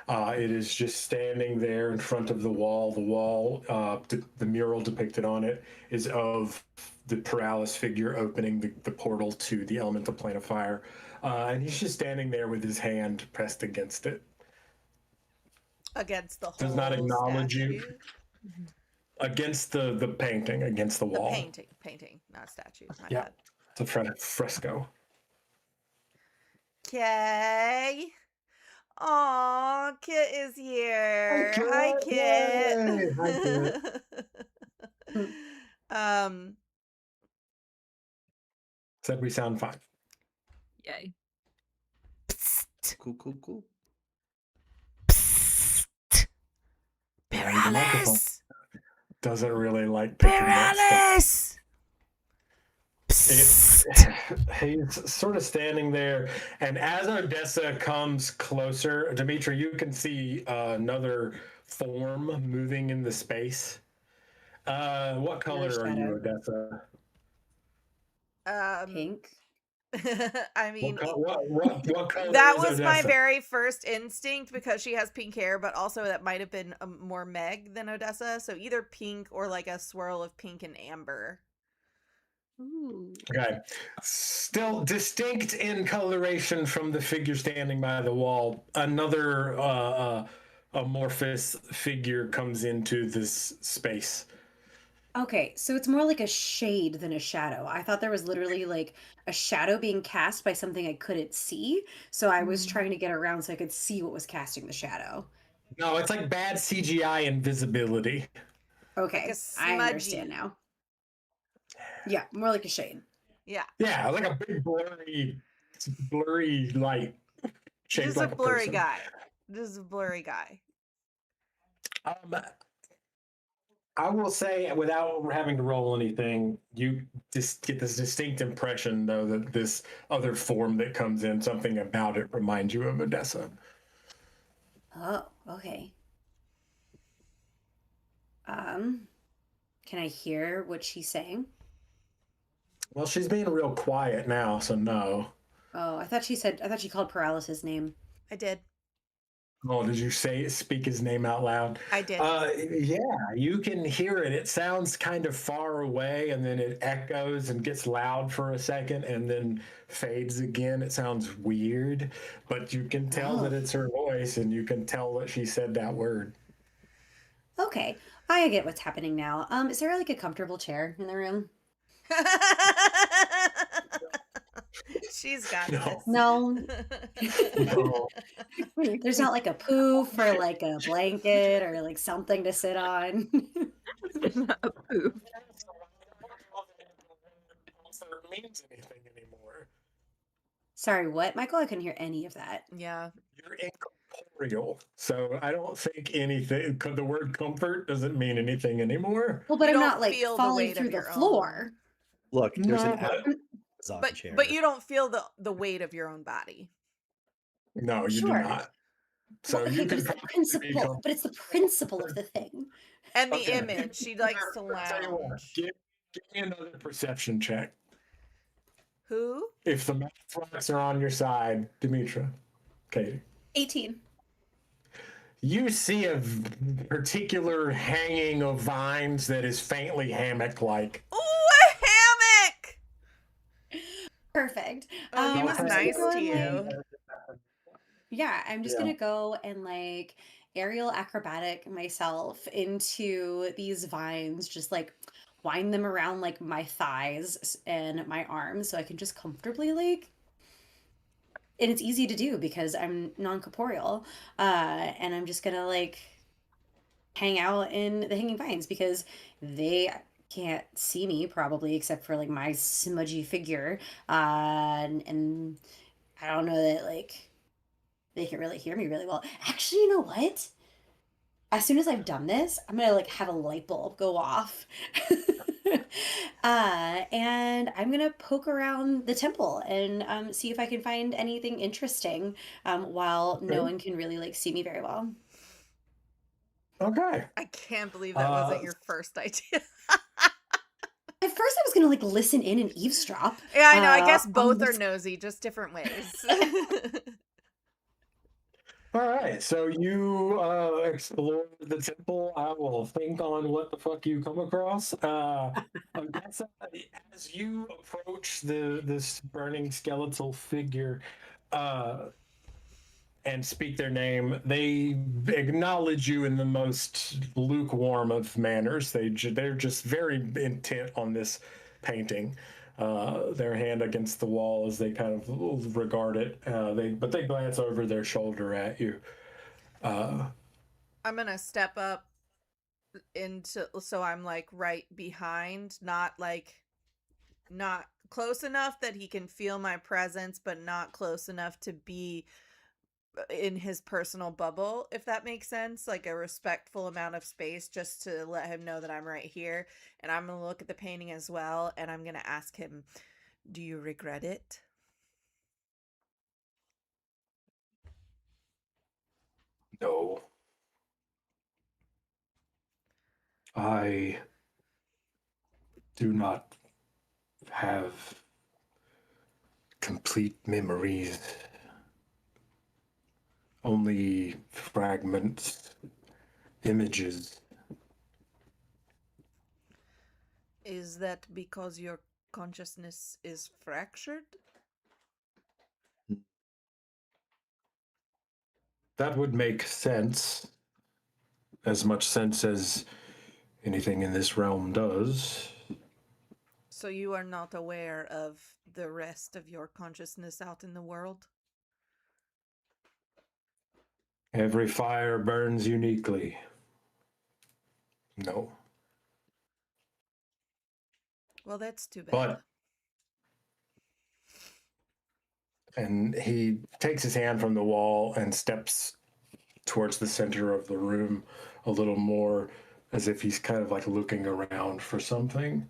It is just standing there in front of the wall. The wall, the mural depicted on it is of the Paralis figure opening the portal to the elemental plane of fire. And he's just standing there with his hand pressed against it. Against the whole Does not acknowledge statue. you. Against the painting, against the wall. The painting, not statue. My Yeah. bad. It's a fresco. Okay. Aw, Kit is here. Hi, Hi, Kit. Yay. Kit. Said we sound fine. Yay. Cool. And the microphone doesn't really like picking that stuff. He's sort of standing there, and as Odessa comes closer, Demetra, you can see another form moving in the space. What color are you, Odessa? Pink. I mean, What color that is was my Odessa? very first instinct because she has pink hair, but also that might have been more Meg than Odessa. So either pink or like a swirl of pink and amber. Ooh. Okay. Still distinct in coloration from the figure standing by the wall. Another amorphous figure comes into this space. Okay, so it's more like a shade than a shadow. I thought there was literally like a shadow being cast by something I couldn't see. So I was trying to get around so I could see what was casting the shadow. No, it's like bad CGI invisibility. Okay, Like a I understand smudgy. now. Yeah, more like a shade. Yeah. Yeah, like a big blurry light. Shaped Just like a blurry person. guy. Just a blurry guy. I will say, without having to roll anything, you just get this distinct impression, though, that this other form that comes in, something about it reminds you of Odessa. Oh, okay. Can I hear what she's saying? Well, she's being real quiet now, so no. Oh, I thought she called Paralysis' name. I did. Oh, did you speak his name out loud? I did. Yeah, you can hear it. It sounds kind of far away, and then it echoes and gets loud for a second, and then fades again. It sounds weird, but you can tell that it's her voice, and you can tell that she said that word. Okay, I get what's happening now. Is there like a comfortable chair in the room? She's got No. this. No. No. There's not like a poof or like a blanket or like something to sit on. A poof. Means anything anymore. Sorry, what, Michael? I couldn't hear any of that. Yeah. Your corporeal, so I don't think anything. The word comfort doesn't mean anything anymore. Well, but You I'm don't not like feel the falling weight through of the your own. floor. Look, there's an No, Amazon But chair. you don't feel the weight of your own body. no, you do Sure. not. So Well, okay, you but can it's the probably be principle. comfortable. But it's the principle of the thing. And the Okay. image, she likes to I'll tell you what, lounge. give me another perception check. Who? If the math flags are on your side, Demetra, Katie. 18. You see a particular hanging of vines that is faintly hammock-like. Ooh, a hammock! Perfect. Oh, he was I'm just gonna nice go to and, you. yeah, I'm just Yeah. gonna go and like aerial acrobatic myself into these vines, just like wind them around like my thighs and my arms so I can just comfortably like, and it's easy to do because I'm non-corporeal. And I'm just gonna like hang out in the hanging vines because they can't see me probably except for like my smudgy figure. And I don't know that like they can really hear me really well. Actually, you know what? As soon as I've done this, I'm gonna like have a light bulb go off. And I'm gonna poke around the temple and see if I can find anything interesting while no one can really like see me very well. Okay. I can't believe that wasn't your first idea. At first, I was gonna like listen in and eavesdrop. Yeah, I know. I guess on both are this- nosy, just different ways. All right. So you explore the temple. I will think on what the fuck you come across. That's, as you approach this burning skeletal figure, and speak their name, they acknowledge you in the most lukewarm of manners. They're just very intent on this painting. Their hand against the wall as they kind of regard it. But they glance over their shoulder at you. I'm gonna step up into, so I'm like right behind, not close enough that he can feel my presence, but not close enough to be in his personal bubble, if that makes sense. Like a respectful amount of space just to let him know that I'm right here. And I'm gonna look at the painting as well, and I'm gonna ask him, do you regret it? No. I do not have complete memories. Only fragments, images. Is that because your consciousness is fractured? That would make sense. As much sense as anything in this realm does. So you are not aware of the rest of your consciousness out in the world? Every fire burns uniquely. No. Well, that's too bad. But, and he takes his hand from the wall and steps towards the center of the room a little more, as if he's kind of like looking around for something.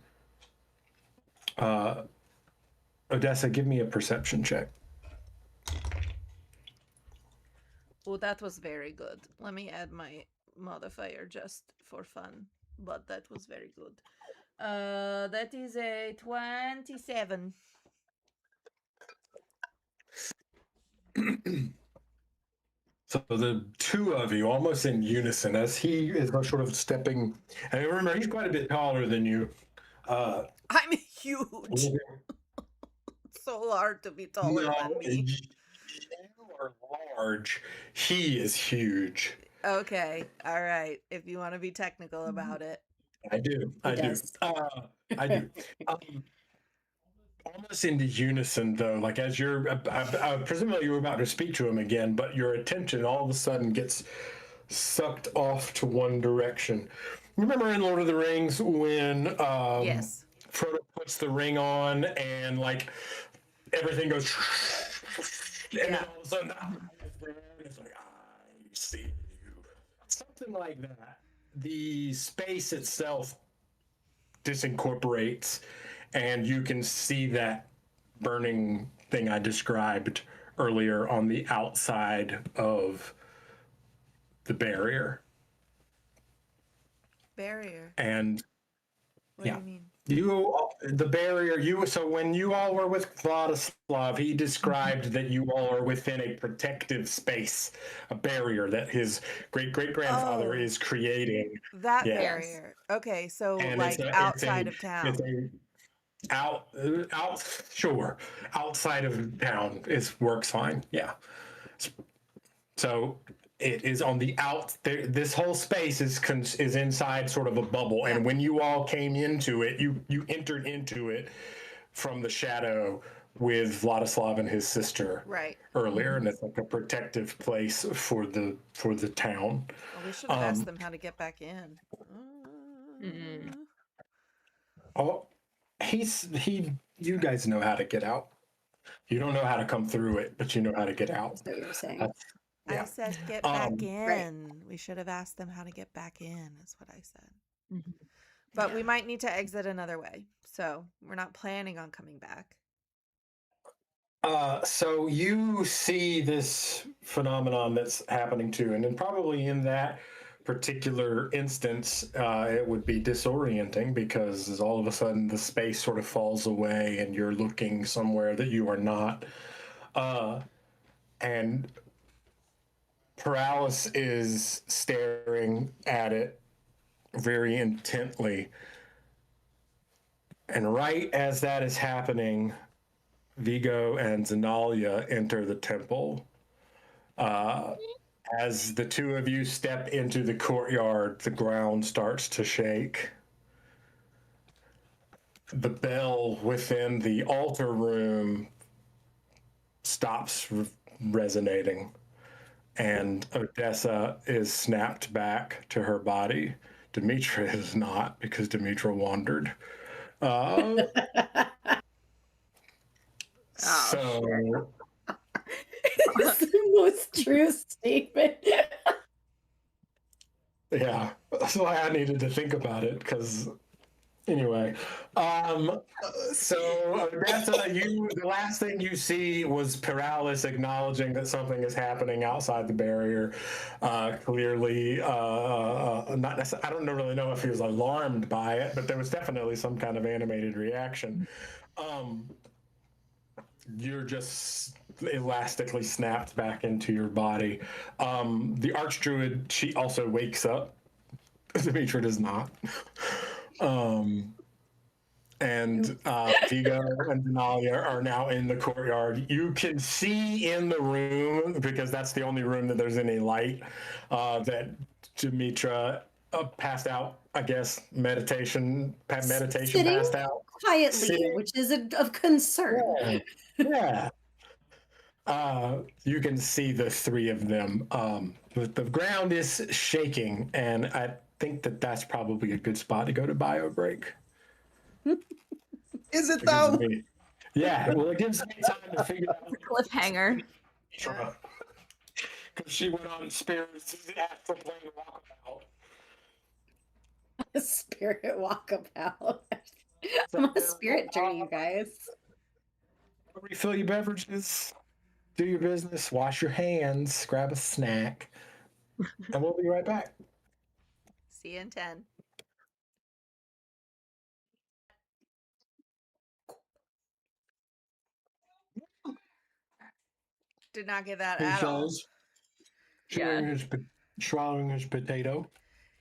Odessa, give me a perception check. Oh, that was very good. Let me add my modifier just for fun. But that was very good. That is a 27. So the two of you, almost in unison, as he is sort of stepping, and remember, he's quite a bit taller than you. I'm huge. So hard to be taller than me. You are large. He is huge. Okay, all right. If you want to be technical about it. I do. I do. does. I do. Almost into unison, though. Like as you're, presumably you were about to speak to him again, but your attention all of a sudden gets sucked off to one direction. Remember in Lord of the Rings when Yes. Frodo puts the ring on and like everything goes, and then all of a sudden, it's like, something like that. The space itself disincorporates, and you can see that burning thing I described earlier on the outside of the barrier. Barrier. And What yeah. do you mean? The barrier, so when you all were with Vladislav, he described that you all are within a protective space, a barrier that his great-great-grandfather is creating. That Yes. barrier. Okay, so And like outside of town. Outside of town works fine. Yeah. So it is on the out. This whole space is inside sort of a bubble, and when you all came into it, you entered into it from the shadow with Vladislav and his sister earlier, and it's like a protective place for the town. Well, we should have asked them how to get back in. Oh, you guys know how to get out. You don't know how to come through it, but you know how to get out. That's what you're saying. I said get back in. We should have asked them how to get back in, is what I said. But we might need to exit another way. So we're not planning on coming back. So you see this phenomenon that's happening too, and then probably in that particular instance, it would be disorienting because all of a sudden the space sort of falls away and you're looking somewhere that you are not. And Paralysis is staring at it very intently. And right as that is happening, Vigo and Zenalia enter the temple. As the two of you step into the courtyard, the ground starts to shake. The bell within the altar room stops resonating, and Odessa is snapped back to her body. Demetra is not, because Demetra wandered. So It's the most true statement. yeah, that's why I needed to think about it, because anyway. So Odessa, the last thing you see was Paralysis acknowledging that something is happening outside the barrier. Clearly, not necessarily, I don't really know if he was alarmed by it, but there was definitely some kind of animated reaction. You're just elastically snapped back into your body. The Archdruid, she also wakes up. Demetra does not. And Vigo and Denalia are now in the courtyard. You can see in the room, because that's the only room that there's any light, that Demetra passed out, I guess, meditation Sitting passed out. Quietly, which is of concern. Yeah. You can see the three of them. But the ground is shaking, and I think that's probably a good spot to go to bio break. Is it though? Yeah, well, it gives me time to figure out. Cliffhanger. Because she went on Spirit's astral plane walkabout. A spirit walkabout. I'm on a spirit journey, you guys. Refill your beverages, do your business, wash your hands, grab a snack, and we'll be right back. See you in 10. Did not get that at all. Swallowing his potato.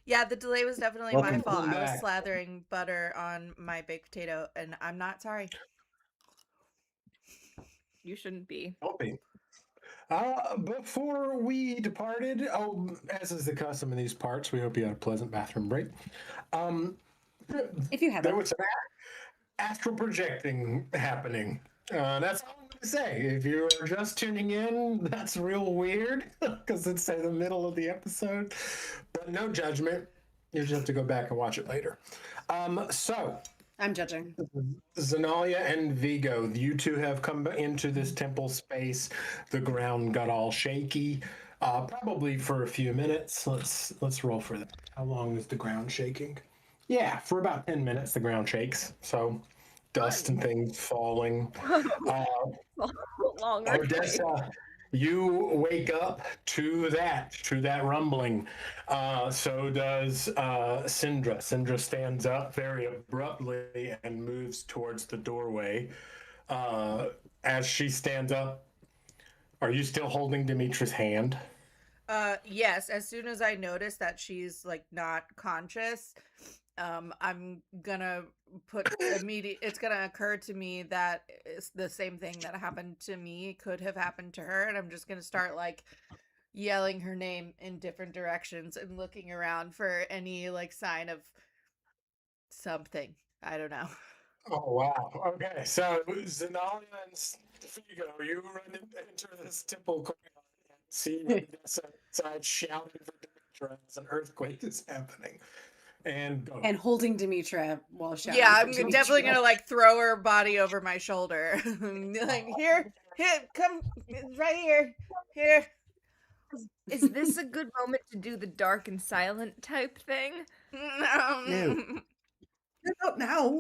Yeah, the delay was definitely Welcome my fault. I was back. slathering butter on my baked potato, and I'm not sorry. You shouldn't be. Don't be. Before we departed, as is the custom in these parts, we hope you had a pleasant bathroom break. If you have There it. was some astral projecting happening. That's all I'm going to say. If you're just tuning in, that's real weird because it's in the middle of the episode. But no judgment. You just have to go back and watch it later. So, I'm judging. Zenalia and Vigo, you two have come into this temple space. The ground got all shaky. Probably for a few minutes. Let's roll for that. How long is the ground shaking? Yeah, for about 10 minutes the ground shakes. So dust and things falling. Uh, Long run break. Odessa, you wake up to that rumbling. So does Syndra. Syndra stands up very abruptly and moves towards the doorway. As she stands up, are you still holding Demetra's hand? Yes, as soon as I notice that she's like not conscious, I'm gonna put it's gonna occur to me that it's the same thing that happened to me could have happened to her, and I'm just gonna start like yelling her name in different directions and looking around for any like sign of something. I don't know. Oh wow. Okay, so Zenalia and Figo, you run into this temple courtyard and see Odessa outside shouting for Demetra as an earthquake is happening. And go. And holding Demetra while shouting. Yeah, for I'm Demetra. definitely gonna like throw her body over my shoulder. Like here, come right here. Is this a good moment to do the dark and silent type thing? No. Not now.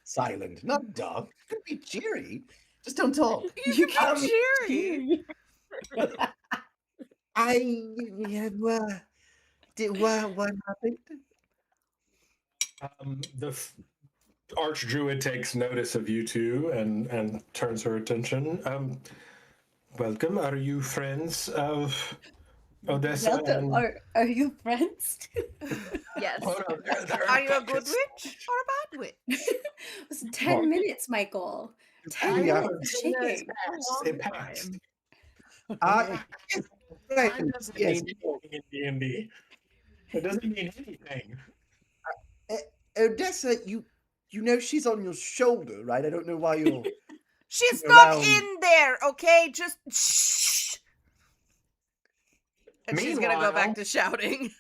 Silent, not dark. It could be cheery. Just don't talk. You can be cheery. What happened? The archdruid takes notice of you two and turns her attention. Welcome. Are you friends of Odessa? Welcome. Are you friends? Yes. Hold on, Are you a good witch or a bad witch? It was 10 minutes, Michael. 10 Yeah. minutes shaking. It passed. Right. Time doesn't Yes. mean anything in D&D. It doesn't mean anything. Odessa, you know she's on your shoulder, right? I don't know why you're. She's Around. not in there, okay? Just shh. And she's gonna go back to shouting.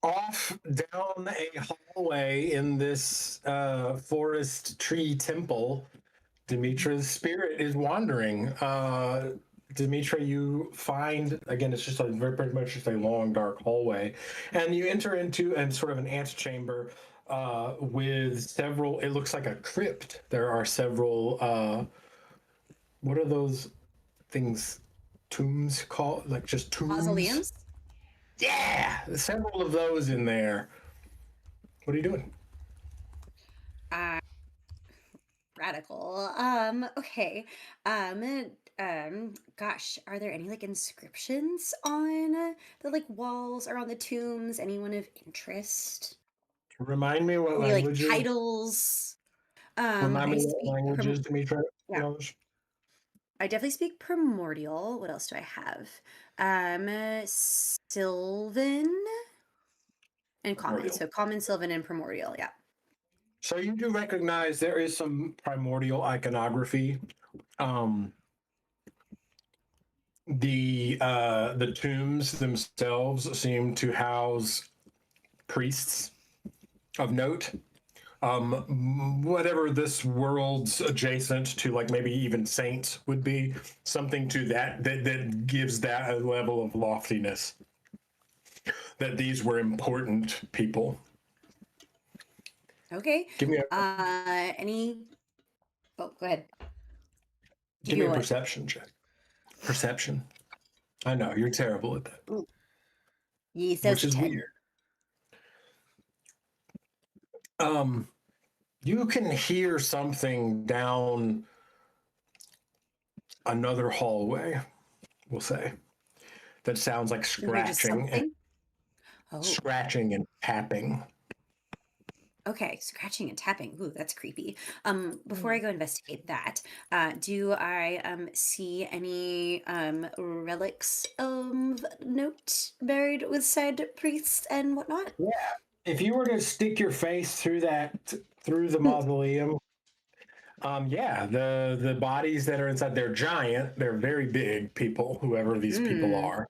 Off down a hallway in this forest tree temple, Demetra's spirit is wandering. Demetra, you find, again, it's just pretty much just a long, dark hallway, and you enter into sort of an antechamber with several, it looks like a crypt. There are several, what are those things, tombs called? Like just tombs? Mausoleums? Yeah, several of those in there. What are you doing? Radical. Okay. Gosh, are there any like inscriptions on the like walls or on the tombs? Anyone of interest? Remind me what Any like languages. titles? Remind I me what speak languages, Demetra. yeah. knows? I definitely speak primordial. What else do I have? Sylvan and common. Primordial. So common, Sylvan, and primordial. Yeah. So you do recognize there is some primordial iconography. The tombs themselves seem to house priests of note. Whatever this world's adjacent to, like maybe even saints would be, something to that gives that a level of loftiness. That these were important people. Okay. Give me any? Oh, go ahead. give me a what? perception check. Perception. I know you're terrible at that, Yes, which is weird. You can hear something down another hallway, we'll say, that sounds like Okay, just scratching and something? Oh, scratching and tapping. okay. Scratching and tapping. Ooh, that's creepy. Before I go investigate that, do I see any relics of note buried with said priests and whatnot? Yeah. If you were to stick your face through the mausoleum, yeah, the bodies that are inside, they're giant, they're very big people, whoever these people are.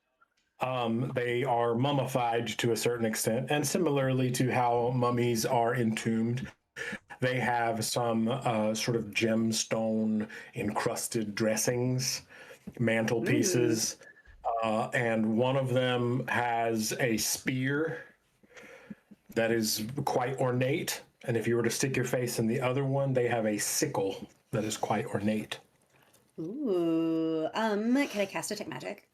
They are mummified to a certain extent, and similarly to how mummies are entombed, they have some sort of gemstone encrusted dressings mantelpieces, and one of them has a spear that is quite ornate. And if you were to stick your face in the other one, they have a sickle that is quite ornate. Ooh. Can I cast Detect Magic?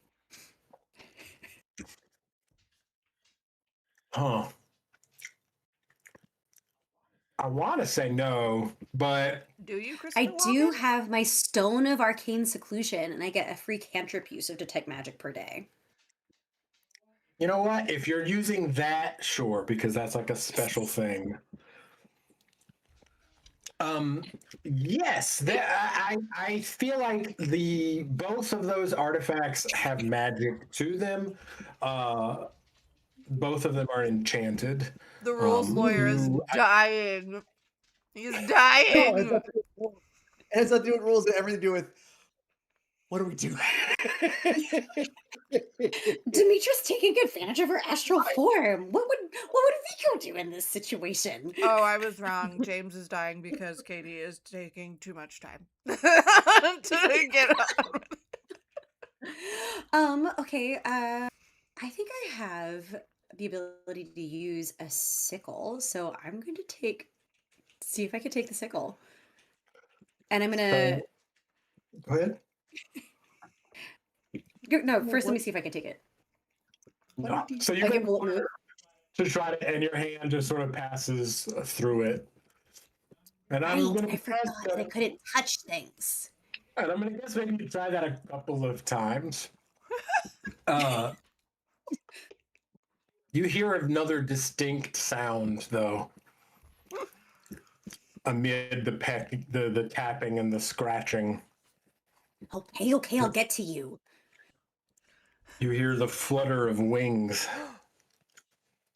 Huh. I want to say no, but Do you, I Christopher do Walken? have my Stone of Arcane Seclusion, and I get a free cantrip use of Detect Magic per day. you know what? If you're using that, sure, because that's like a special thing. Yes, I feel like the both of those artifacts have magic to them. Uh, both of them are enchanted. The rules lawyer is You, dying. He's No, dying. it has nothing to do with rules. It has everything to do with what do we do? Demetra's taking advantage of her astral form. What would Vico do in this situation? Oh, I was wrong. James is dying because Katie is taking too much time to get up. Okay, I think I have the ability to use a sickle, so I'm going to see if I can take the sickle. And I'm gonna go ahead. no, first let me see if I can take it. No. So you Okay, can well, move. to try to, and your hand just sort of passes through it. And I'm Right, gonna I forgot that I couldn't touch things. and I'm gonna guess maybe you try that a couple of times. You hear another distinct sound though, amid the tapping and the scratching. Okay, I'll get to you. You hear the flutter of wings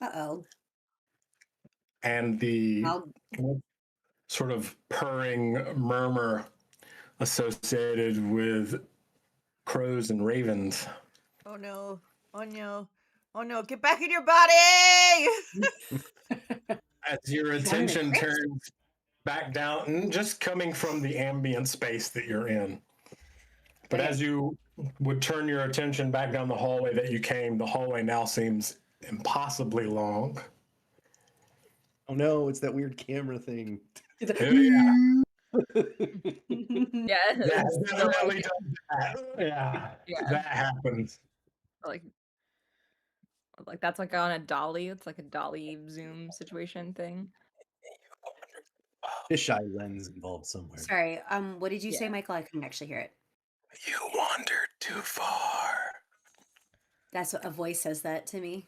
Uh-oh. and the I'll sort of purring murmur associated with crows and ravens. Oh no. Oh no. Oh no. Get back in your body. As your attention turns back down, just coming from the ambient space that you're in. But as you would turn your attention back down the hallway that you came, the hallway now seems impossibly long. Oh no, it's that weird camera thing. Yeah, Yeah. that it's definitely does that. Yeah, Yeah. that happens. Like that's like on a dolly. It's like a dolly zoom situation thing. Fisheye lens involved somewhere. Sorry, what did you say, Yeah. Michael? I couldn't actually hear it. You wandered too far. That's what a voice says that to me.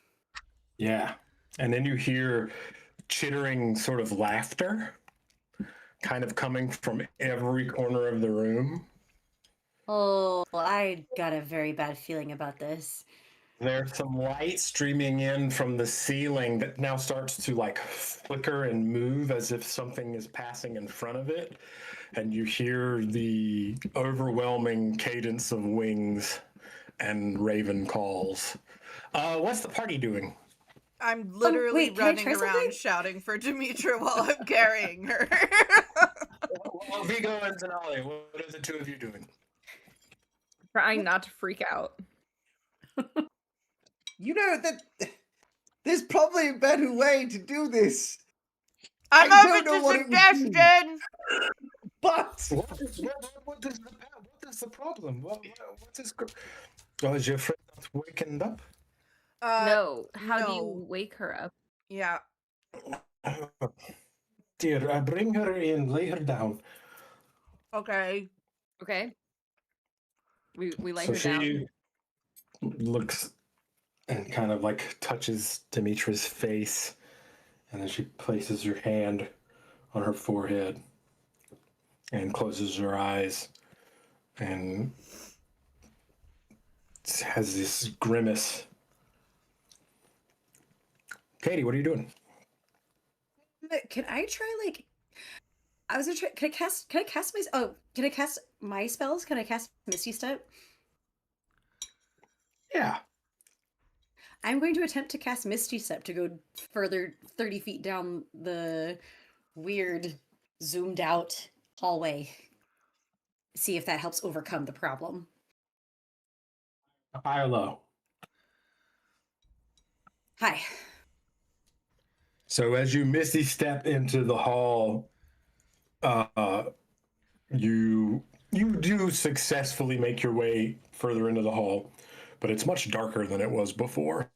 Yeah. And then you hear chittering sort of laughter kind of coming from every corner of the room. Oh, I got a very bad feeling about this. There's some light streaming in from the ceiling that now starts to like flicker and move as if something is passing in front of it. And you hear the overwhelming cadence of wings and raven calls. What's the party doing? I'm literally wait, can I running try around something? shouting for Demetra while I'm carrying her. Well, Vigo and Zanali, what are the two of you doing? Trying not to freak out. You know that there's probably a better way to do this. I'm I open don't know to what it would be. suggestions. But What is the problem? What is? Oh, is your friend not wakened up? No. How do no. you wake her up? Yeah. Dear, bring her in, lay her down. Okay. Okay. We lay So her down. she looks and kind of like touches Demetra's face, and then she places her hand on her forehead and closes her eyes and has this grimace. Katie, what are you doing? Can I try I was gonna try. Can I cast my spells? Can I cast Misty Step? Yeah. I'm going to attempt to cast Misty Step to go further 30 feet down the weird zoomed out hallway. See if that helps overcome the problem. High or low? Hi. So as you misty step into the hall, you do successfully make your way further into the hall, but it's much darker than it was before.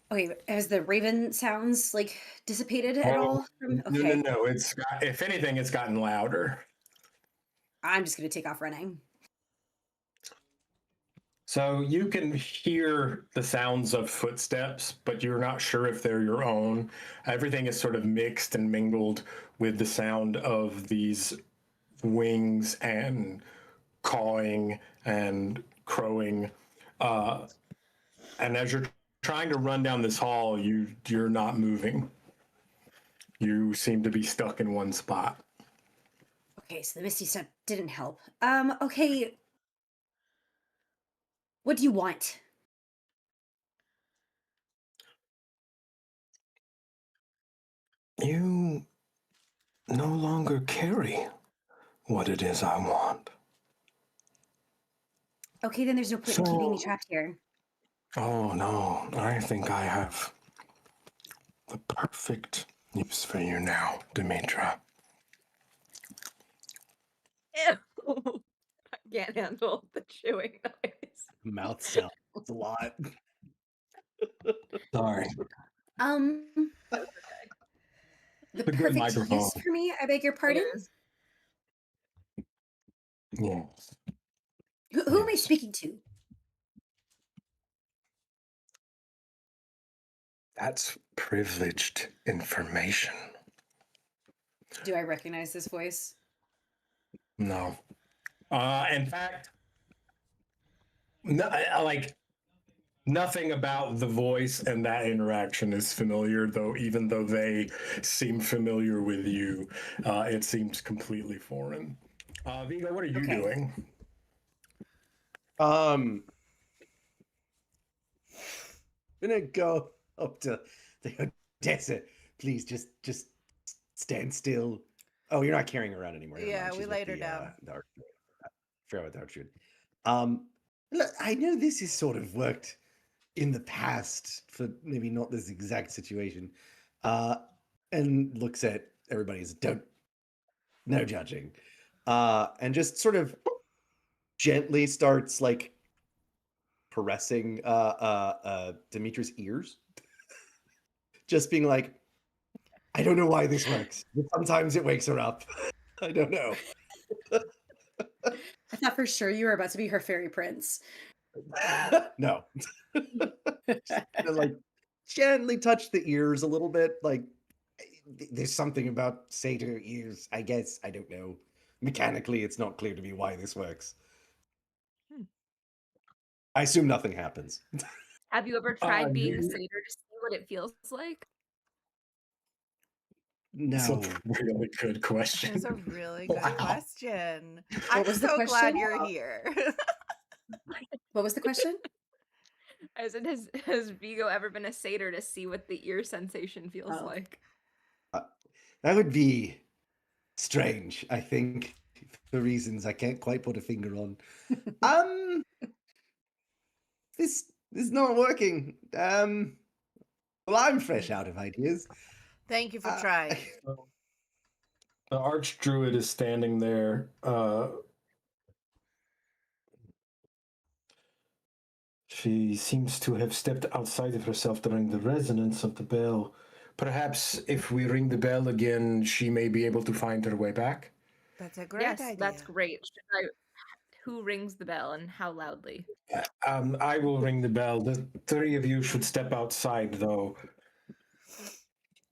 Okay, has the raven sounds like dissipated at all? Okay, No. If anything, it's gotten louder. I'm just gonna take off running. So you can hear the sounds of footsteps, but you're not sure if they're your own. Everything is sort of mixed and mingled with the sound of these wings and cawing and crowing. And as you're trying to run down this hall, you're not moving. You seem to be stuck in one spot. Okay, so the misty step didn't help. Okay. What do you want? You no longer carry what it is I want. Okay, then there's no point in keeping me trapped here. Oh no, I think I have the perfect use for you now, Demetra. Ew. I can't handle the chewing noise. Mouth sounds a lot. Sorry. The a good perfect microphone. use for me? I beg your pardon? It is. Yes. Who am I Yes. speaking to? That's privileged information. Do I recognize this voice? No. In fact, nothing about the voice and that interaction is familiar, though, even though they seem familiar with you, it seems completely foreign. Vigo, what are you doing? Gonna go up to the Odessa. Please, just stand still. Oh, you're not carrying her around anymore. Never Yeah, mind. we She's laid with her down. The I forgot about the archer. Look, I know this has sort of worked in the past for maybe not this exact situation. And looks at everybody as no judging. And just sort of gently starts like caressing Demetra's ears. Just being like, I don't know why this works, but sometimes it wakes her up. I don't know. I thought for sure you were about to be her fairy prince. No. Like gently touch the ears a little bit. Like there's something about satyr ears, I guess. I don't know. Mechanically, it's not clear to me why this works. I assume nothing happens. Have you ever tried being a you- satyr to see what it feels like? That's a No. really good question. It's a really good Wow. question. I'm was the so glad question? you're here. What was the question? I said, has Vigo ever been a satyr to see what the ear sensation feels Oh. like? That would be strange, I think, for reasons I can't quite put a finger on. This is not working. Well, I'm fresh out of ideas. Thank you for trying. The archdruid is standing there. She seems to have stepped outside of herself during the resonance of the bell. Perhaps if we ring the bell again, she may be able to find her way back. That's a great Yes, idea. that's great. Who rings the bell and how loudly? I will ring the bell. The three of you should step outside, though.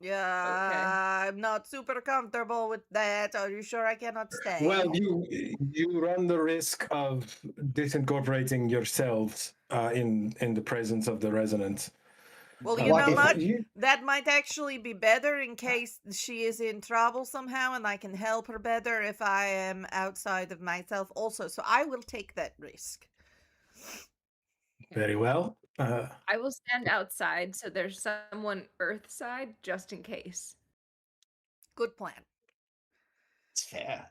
Yeah, I'm not super comfortable with that. Are you sure I cannot stay? Well, you run the risk of disincorporating yourselves in the presence of the resonance. Well, you know if what? you- That might actually be better in case she is in trouble somehow, and I can help her better if I am outside of myself also. So I will take that risk. Very well. I will stand outside so there's someone earth side just in case. Good plan. It's fair.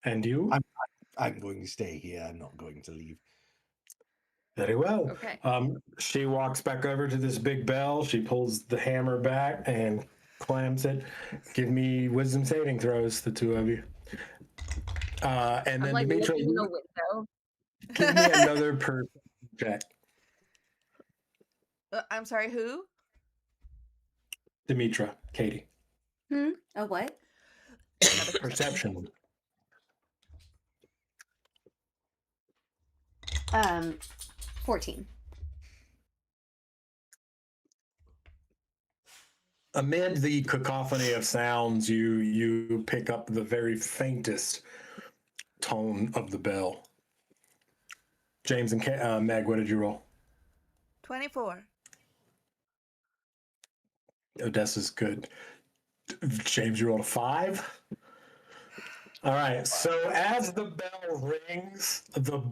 And you? I'm going to stay here. I'm not going to leave. Very well. Okay. She walks back over to this big bell. She pulls the hammer back and clamps it. Give me wisdom saving throws, the two of you. And I'm then like Demetra, looking in the window. give me another perception check. I'm sorry, who? Demetra, Katie. A what? Perception. 14. Amid the cacophony of sounds, you pick up the very faintest tone of the bell. James and Meg, what did you roll? 24. Odessa's good. James, you rolled a 5. All right. So as the bell rings, the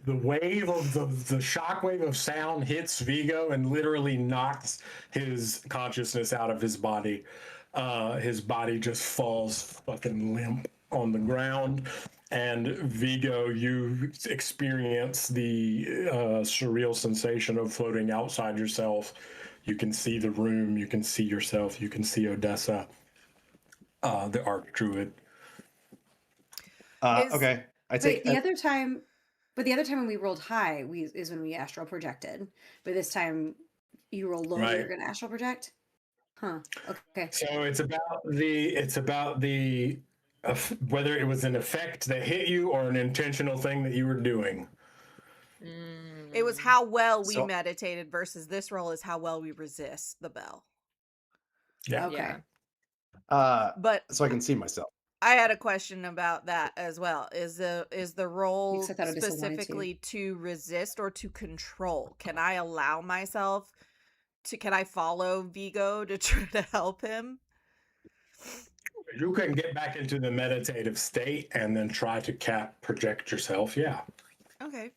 wave of the shockwave of sound hits Vigo and literally knocks his consciousness out of his body. His body just falls fucking limp on the ground. And Vigo, you experience the surreal sensation of floating outside yourself. You can see the room. You can see yourself. You can see Odessa, the Archdruid. Okay. I take Wait, the other time when we rolled high, is when we astral projected. But this time you roll low, Right. you're gonna astral project? Huh. Okay. So it's about the whether it was an effect that hit you or an intentional thing that you were doing. It was how well we So- meditated versus this roll is how well we resist the bell. Yeah. Okay. Yeah. But So I can see myself. I had a question about that as well. Is the role Because I thought Odessa wanted to. specifically to resist or to control? Can I allow myself to? Can I follow Vigo to try to help him? You can get back into the meditative state and then try to project yourself. Yeah. Okay.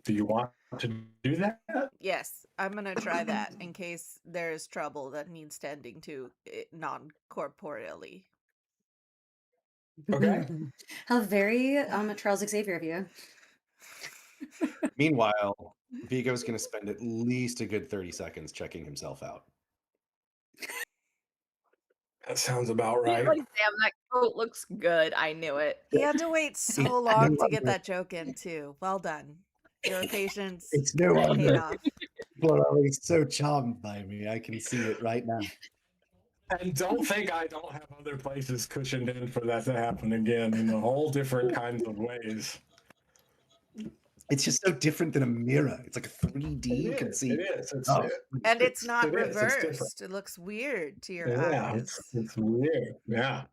Do you want to do that? Yes, I'm gonna try that in case there's trouble that needs tending to non-corporeally. Okay. How very Charles Xavier of you. Meanwhile, Vigo's going to spend at least a good 30 seconds checking himself out. That sounds about right. Like, damn, that coat looks good. I knew it. He had to wait so long to get that joke in too. Well done. Your patience It's no paid wonder off. people are always so charmed by me. I can see it right now. And don't think I don't have other places cushioned in for that to happen again in a whole different kinds of ways. It's just so different than a mirror. It's like a 3D. You can see. It is. Oh. And it's not It is, it's different. reversed. It looks weird to your Yeah, eyes. it's weird. Yeah.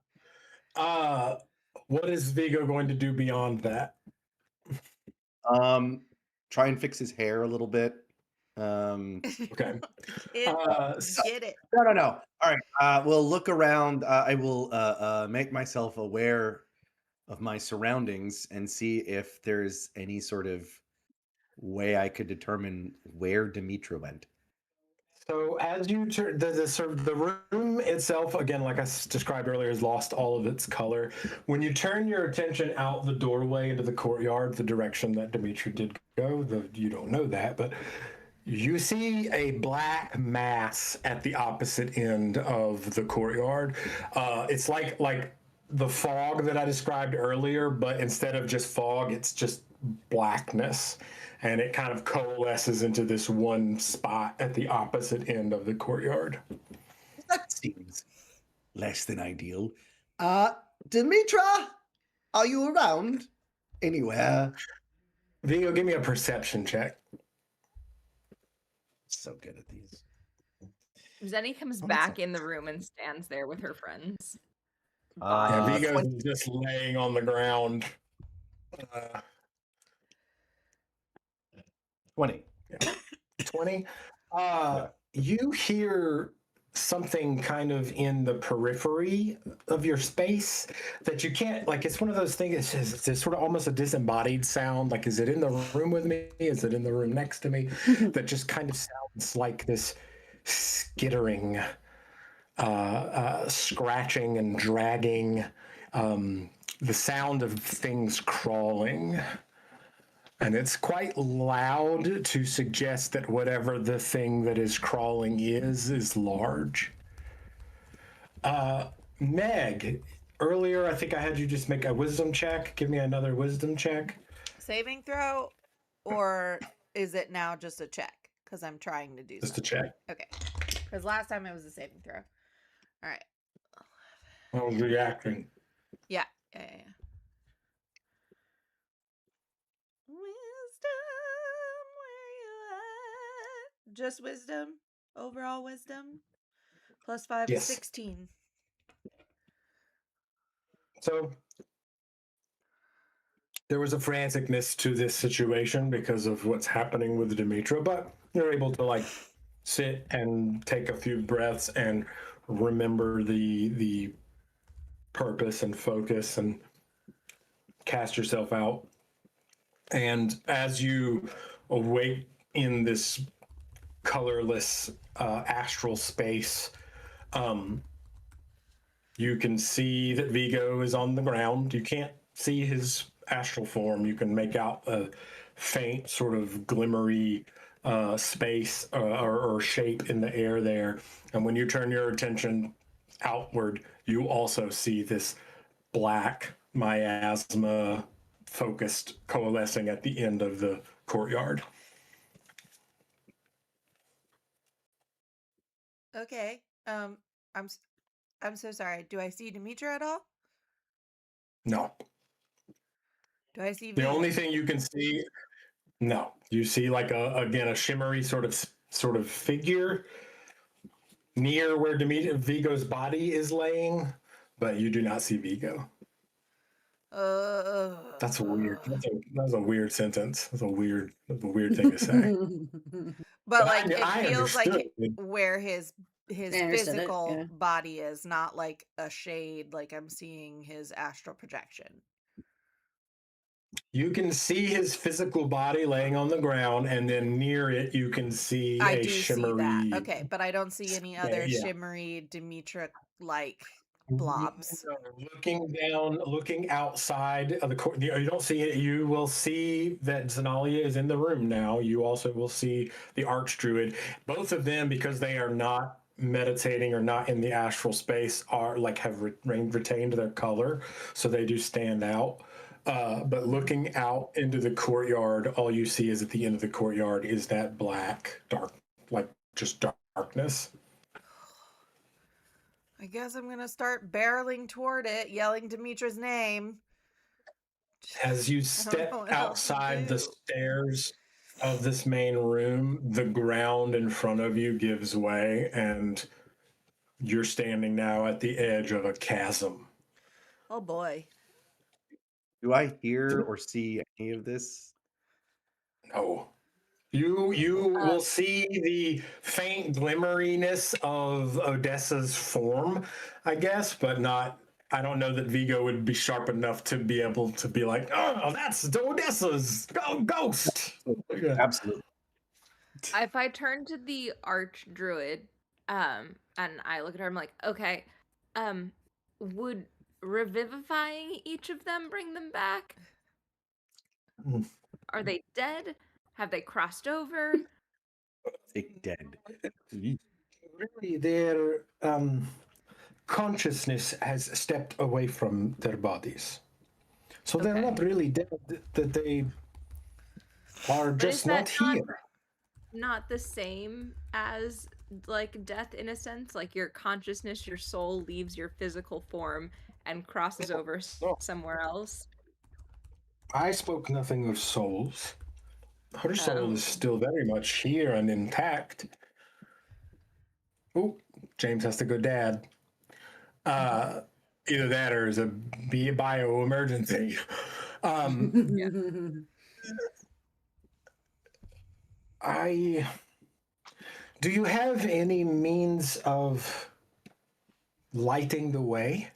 What is Vigo going to do beyond that? Try and fix his hair a little bit. Okay. Get it. No. All right. We'll look around. I will make myself aware of my surroundings and see if there's any sort of way I could determine where Demetra went. So as you turn, the room itself, again, like I described earlier, has lost all of its color. When you turn your attention out the doorway into the courtyard, the direction that Demetra did go, you don't know that, but you see a black mass at the opposite end of the courtyard. It's like the fog that I described earlier, but instead of just fog, it's just blackness. And it kind of coalesces into this one spot at the opposite end of the courtyard. That seems less than ideal. Demetra, are you around anywhere? Vigo, give me a perception check. So good at these. Zenny comes back in the room and stands there with her friends. Yeah, Vigo's just laying on the ground. 20. 20. You hear something kind of in the periphery of your space that you can't, like, it's one of those things, it's sort of almost a disembodied sound. Like, is it in the room with me? Is it in the room next to me? That just kind of sounds like this skittering, scratching and dragging the sound of things crawling. And it's quite loud to suggest that whatever the thing that is crawling is large. Meg, earlier I think I had you just make a wisdom check. Give me another wisdom check. Saving throw, or is it now just a check? Because I'm trying to do Just a something. check. Okay. Because last time it was a saving throw. All right. I was reacting. Yeah. Wisdom, where you at? Just wisdom? Overall wisdom? Plus 5 Yes. is 16. So there was a franticness to this situation because of what's happening with Demetra, but you're able to like sit and take a few breaths and remember the purpose and focus and cast yourself out. And as you awake in this colorless astral space, you can see that Vigo is on the ground. You can't see his astral form. You can make out a faint sort of glimmery space or shape in the air there. And when you turn your attention outward, you also see this black miasma focused coalescing at the end of the courtyard. Okay. I'm so sorry. Do I see Demetra at all? No. Do I see The Vigo? only thing you can see, no, you see like a shimmery sort of figure near where Vigo's body is laying, but you do not see Vigo. That's weird. That's a weird sentence. That's a weird thing to say. But like I it feels like understood. where his I understood it, physical yeah. body is, not like a shade, like I'm seeing his astral projection. You can see his physical body laying on the ground, and then near it you can see I a do shimmery. see that. Okay, but I don't see any other shimmery Demetra like blobs. Looking outside of the court. You don't see it. You will see that Zenalia is in the room now. You also will see the Archdruid. Both of them, because they are not meditating or not in the astral space, are like have retained their color, so they do stand out. But looking out into the courtyard, all you see is at the end of the courtyard is that black, dark, like just darkness. I guess I'm gonna start barreling toward it, yelling Demetra's name. As you step outside the stairs of this main room, the ground in front of you gives way, and you're standing now at the edge of a chasm. Oh boy. Do I hear or see any of this? No. You will see the faint glimmeriness of Odessa's form, I guess, but not. I don't know that Vigo would be sharp enough to be able to be like, oh, that's Odessa's ghost. Yeah. Absolutely. If I turn to the Archdruid, and I look at her, I'm like, okay, would revivifying each of them bring them back? Are they dead? Have they crossed over? They dead. Really, their consciousness has stepped away from their bodies. So they're Okay. not really dead, that they are But just is that not here. Not the same as like death in a sense? Like your consciousness, your soul leaves your physical form and crosses over somewhere else? I spoke nothing of souls. Her soul is still very much here and intact. Oh, James has to go dad. Either that or is a bio-emergency. Do you have any means of lighting the way?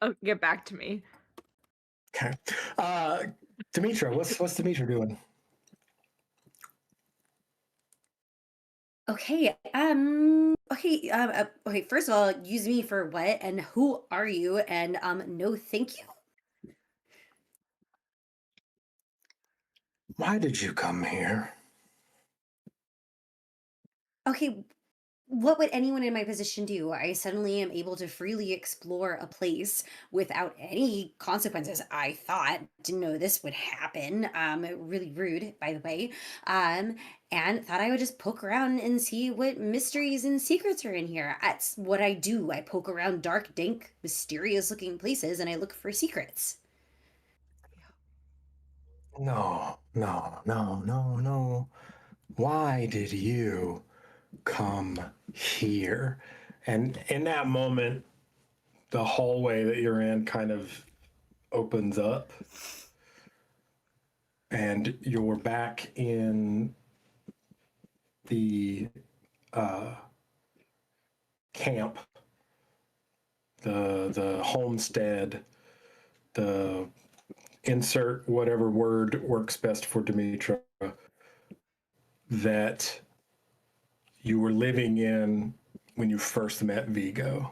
Oh, get back to me. Okay. Demetra, what's Demetra doing? Okay. Okay. Okay, okay, first of all, use me for what and who are you? And no thank you. Why did you come here? Okay, what would anyone in my position do? I suddenly am able to freely explore a place without any consequences. I thought, didn't know this would happen. Really rude, by the way. Um, and thought I would just poke around and see what mysteries and secrets are in here. That's what I do. I poke around dark, dank, mysterious looking places and I look for secrets. No, no, no, no, no. Why did you come here? And in that moment, the hallway that you're in kind of opens up, and you're back in the camp, the homestead, the insert whatever word works best for Demetra, that you were living in when you first met Vigo.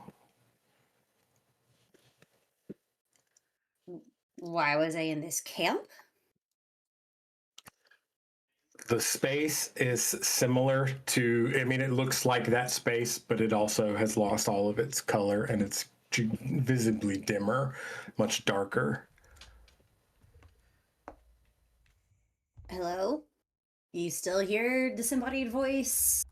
Why was I in this camp? The space is similar to, I mean, it looks like that space, but it also has lost all of its color and it's visibly dimmer, much darker. Hello? You still hear disembodied voice?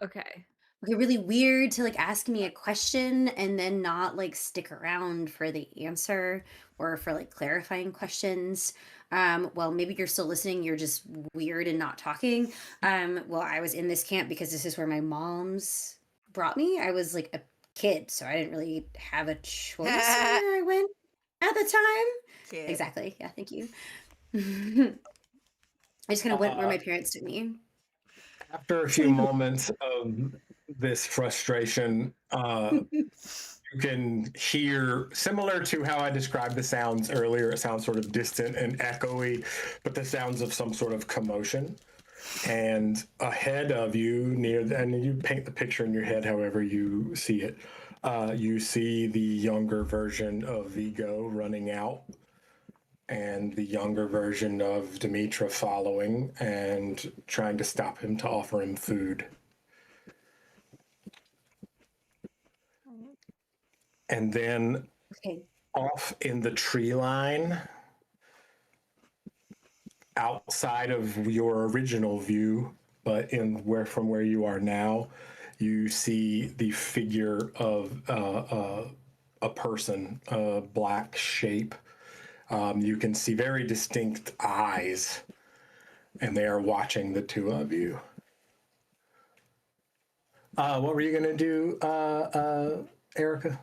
Okay. Okay, really weird to like ask me a question and then not like stick around for the answer or for like clarifying questions. Well, maybe you're still listening, you're just weird and not talking. Well, I was in this camp because this is where my mom's brought me. I was like a kid, so I didn't really have a choice where I went at the time. Kid. Exactly. Yeah, thank you. I just kind of went where my parents took me. After a few moments of this frustration, you can hear, similar to how I described the sounds earlier, it sounds sort of distant and echoey, but the sounds of some sort of commotion. And ahead of you, and you paint the picture in your head however you see it, you see the younger version of Vigo running out, and the younger version of Demetra following and trying to stop him to offer him food. And then Okay. off in the tree line, outside of your original view, but from where you are now, you see the figure of a person, a black shape. You can see very distinct eyes, and they are watching the two of you. What were you going to do, Erika?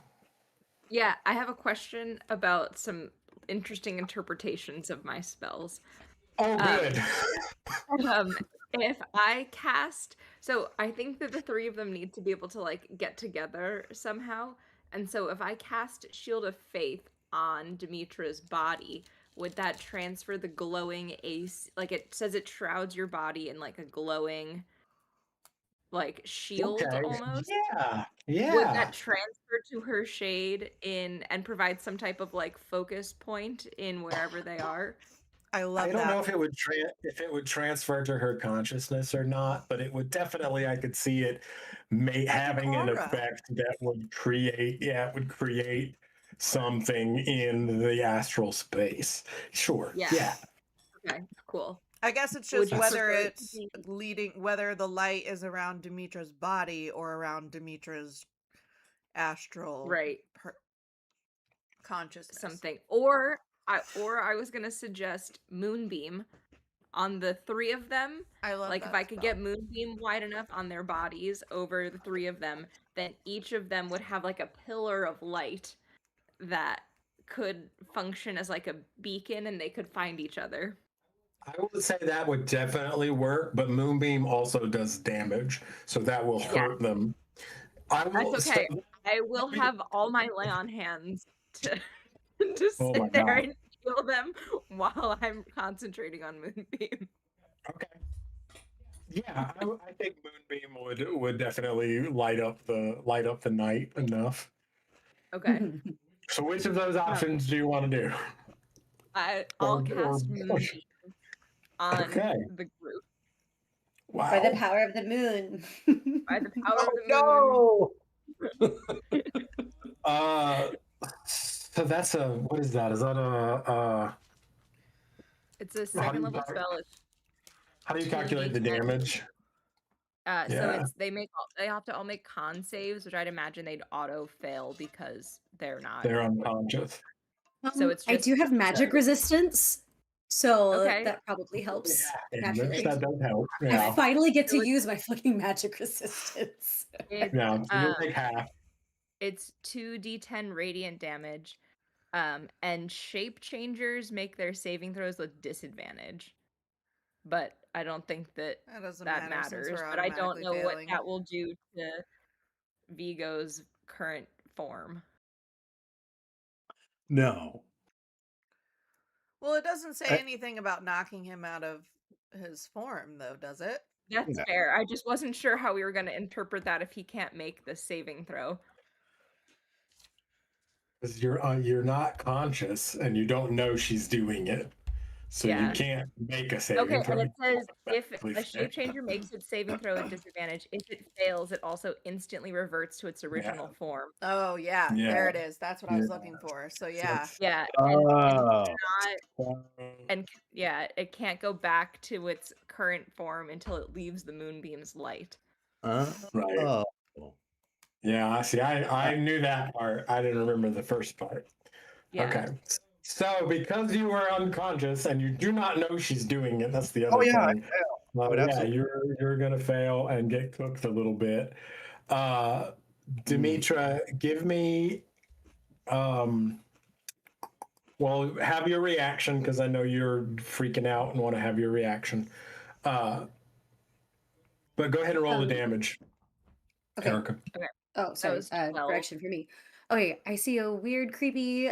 Yeah, I have a question about some interesting interpretations of my spells. Oh, good. If I cast, so I think that the three of them need to be able to like get together somehow. And so if I cast Shield of Faith on Demetra's body, would that transfer the glowing ace? Like it says it shrouds your body in like a glowing like shield Okay. almost. Yeah. Would Yeah. that transfer to her shade in and provide some type of like focus point in wherever they are? I love I don't know that. if it would transfer to her consciousness or not, but it would definitely. I could see it having an aura. effect that would create. Yeah, it would create something in the astral space. Sure. Yeah. Yeah. Okay, cool. I guess it's Would just you whether prefer it to it's be- whether the light is around Demetra's body or around Demetra's astral right consciousness. something, or I was gonna suggest Moonbeam on the three of them. I love Like that if I could spell. get Moonbeam wide enough on their bodies over the three of them, then each of them would have like a pillar of light that could function as like a beacon and they could find each other. I would say that would definitely work, but Moonbeam also does damage, so that will hurt them. I will. That's okay. I will have all my lay on hands to to Oh my sit there God. and heal them while I'm concentrating on Moonbeam. Okay. Yeah, I think would definitely light up the night enough. Okay. So which of those options do you want to do? I'll cast Moonbeam on Okay. the group Wow. By the power of the moon. by the power of the moon. No. So that's a, what is that? Is that a It's a second level spell. how do you calculate the damage? So they have to all make con saves, which I'd imagine they'd auto fail because they're unconscious. So it's I do have magic resistance, so Okay. that probably helps. Damage, that does help. I Yeah. finally get to use my fucking magic resistance. Yeah, so you'll take half. It's 2d10 radiant damage. And shape changers make their saving throws with disadvantage. But I don't think that doesn't that matter since matters. we're But I don't know automatically what failing. that will do to Vigo's current form. No. Well, it doesn't say anything about knocking him out of his form, though, does it? That's fair. I just wasn't sure how we were going to interpret that if he can't make the saving throw. Because you're not conscious and you don't know she's doing it, so you can't make a saving throw. And it says if a shape changer makes its saving throw at disadvantage, if it fails, it also instantly reverts to its original form. Oh yeah, there it is. That's what I was looking for. So yeah, it can't go back to its current form until it leaves the moonbeam's light. Right. Yeah, see, I knew that part. I didn't remember the first part. Yeah. Okay. So because you were unconscious and you do not know she's doing it, that's the other thing. I fail. You're gonna fail and get cooked a little bit. Demetra, give me well, have your reaction because I know you're freaking out and want to have your reaction. But go ahead and roll the damage. Okay. Erika. Okay. Oh, sorry. Correction for me. Okay, I see a weird, creepy,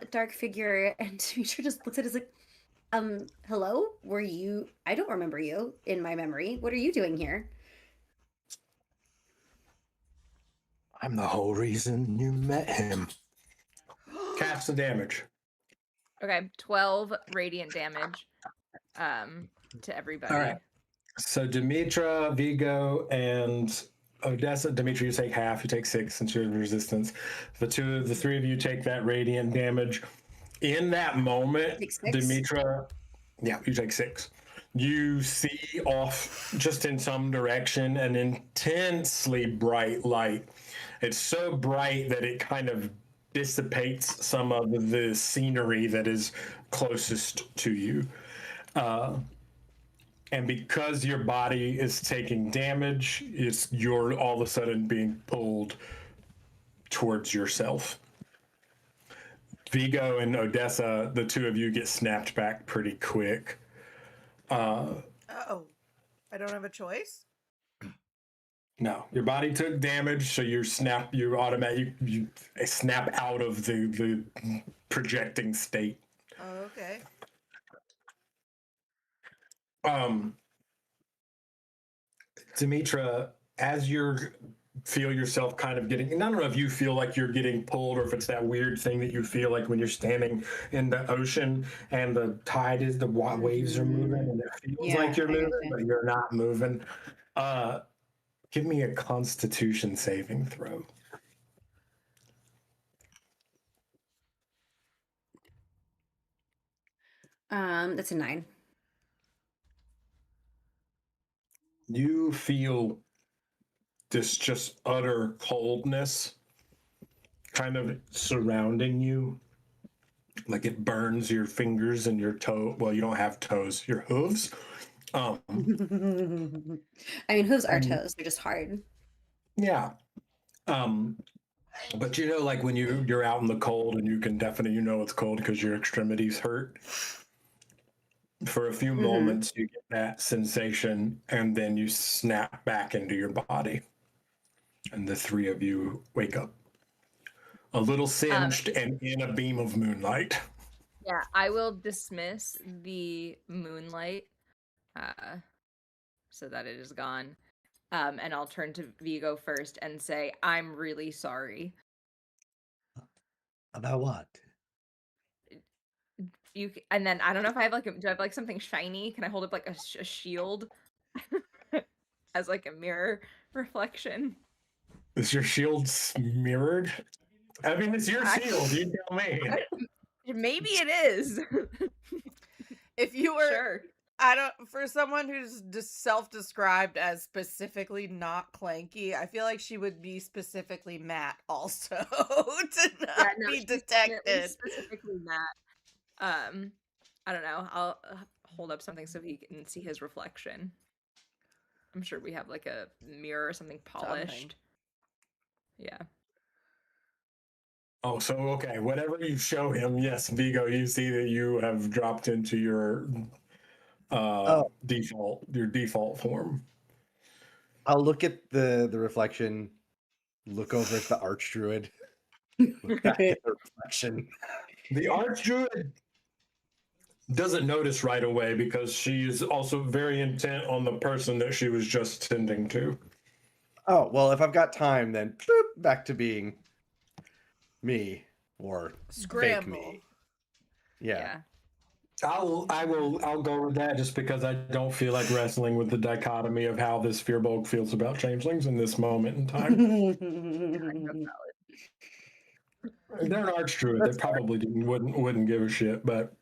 dark figure, and Demetra just looks at it like, hello? Were you? I don't remember you in my memory. What are you doing here? I'm the whole reason you met him. Cast the damage. Okay, 12 radiant damage to everybody. All right. So Demetra, Vigo, and Odessa. Demetra, you take half. You take 6 since you're in resistance. The three of you take that radiant damage. In that moment, Demetra, you take 6. You see off just in some direction an intensely bright light. It's so bright that it kind of dissipates some of the scenery that is closest to you. And because your body is taking damage, you're all of a sudden being pulled towards yourself. Vigo and Odessa, the two of you get snapped back pretty quick. I don't have a choice? No, your body took damage, so you snap out of the projecting state. Oh, okay. Demetra, as you feel yourself kind of getting, and I don't know if you feel like you're getting pulled or if it's that weird thing that you feel like when you're standing in the ocean and the tide is, the waves are moving and it feels like you're moving, but you're not moving. Give me a Constitution saving throw. That's a 9. You feel this just utter coldness kind of surrounding you. Like it burns your fingers and your toe. Well, you don't have toes, your hooves. I mean, hooves are toes. They're just hard. Yeah. But you know, like when you're out in the cold and you can definitely, it's cold because your extremities hurt. For a few moments, you get that sensation and then you snap back into your body. And the three of you wake up. A little singed and in a beam of moonlight. Yeah, I will dismiss the moonlight so that it is gone. And I'll turn to Vigo first and say, I'm really sorry. About what? And then I don't know if I have do I have like something shiny? Can I hold up like a shield as like a mirror reflection? Is your shield mirrored? I mean, it's your I- shield. You tell me. Maybe it is. If you were, Sure. I don't, for someone who's just self-described as specifically not clanky, I feel like she would be specifically matte also to not be she's detected. definitely specifically that. I don't know. I'll hold up something so he can see his reflection. I'm sure we have like a mirror or something polished. Something. Yeah. Oh, so okay. Whatever you show him, yes, Vigo, you see that you have dropped into your default form. I'll look at the reflection, look over at the archdruid, look back at the reflection. The archdruid doesn't notice right away because she is also very intent on the person that she was just tending to. Oh, well, if I've got time, then boop, back to being me or fake Scramble. me. Yeah. I'll go with that just because I don't feel like wrestling with the dichotomy of how this Fearbulk feels about changelings in this moment in time. They're an archdruid. They probably wouldn't give a shit, but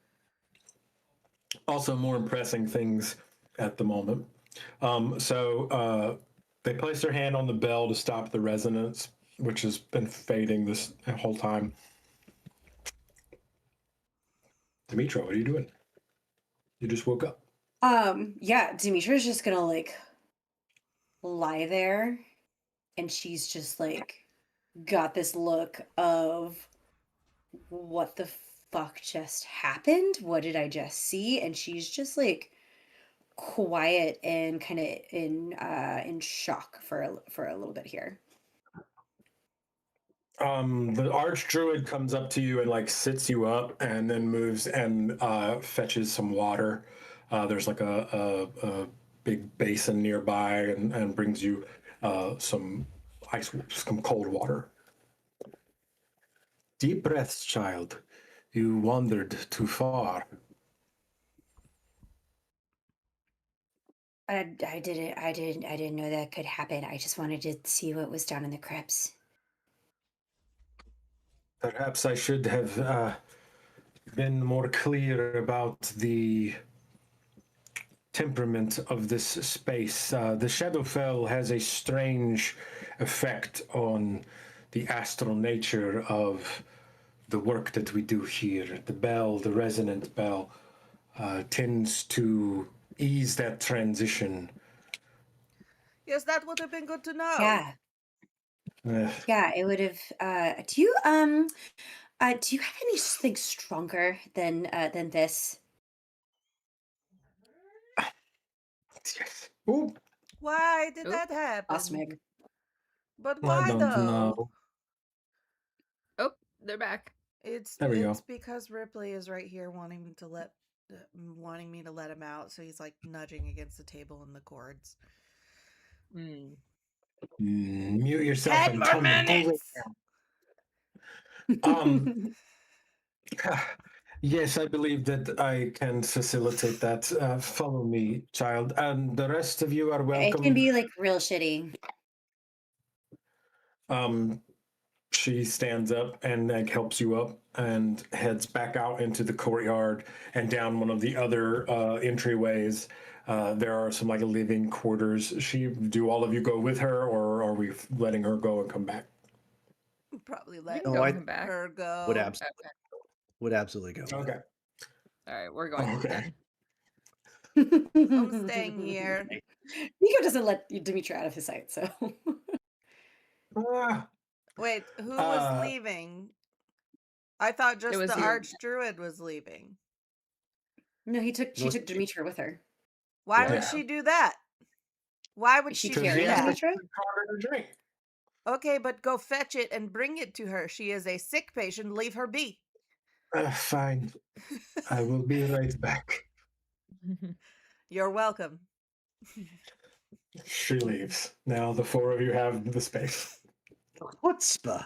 also more impressing things at the moment. So they place their hand on the bell to stop the resonance, which has been fading this whole time. Demetra, what are you doing? You just woke up. Yeah, Demetra's just gonna like lie there, and she's just like got this look of what the fuck just happened? What did I just see? And she's just like quiet and kind of in shock for a little bit here. The archdruid comes up to you and like sits you up and then moves and fetches some water. There's like a big basin nearby and brings you some cold water. Deep breaths, child. You wandered too far. I didn't know that could happen. I just wanted to see what was down in the crypts. Perhaps I should have been more clear about the temperament of this space. The Shadowfell has a strange effect on the astral nature of the work that we do here. The bell, the resonant bell, tends to ease that transition. Yes, that would have been good to know. Yeah. Yeah, it would have. Do you have anything stronger than this? Yes. Ooh, Why did that happen? Osmic. But I why don't though? know. Oh, they're back. There we go. It's because Ripley is right here wanting me to let him out, so he's like nudging against the table and the cords. Mute yourself 10 and more tell me minutes! Yes, I believe that I can facilitate that. Follow me, child, and the rest of you are It welcome. can be like real shitty. She stands up and like helps you up and heads back out into the courtyard and down one of the other entryways. There are some like living quarters. Do all of you go with her, or are we letting her go and come back? Probably let No, come back. her go. Would absolutely go. Okay. All right, we're going Okay. then. I'm staying here. Nico doesn't let Demetra out of his sight, so. Wait, who was leaving? I thought just was the you. Archdruid was leaving. No, she took Demetra with her. Why would she do that? Why would she carry do that? Demetra? Drink. Okay, but go fetch it and bring it to her. She is a sick patient. Leave her be. Fine. I will be right back. You're welcome. She leaves. Now the four of you have the space. Chutzpah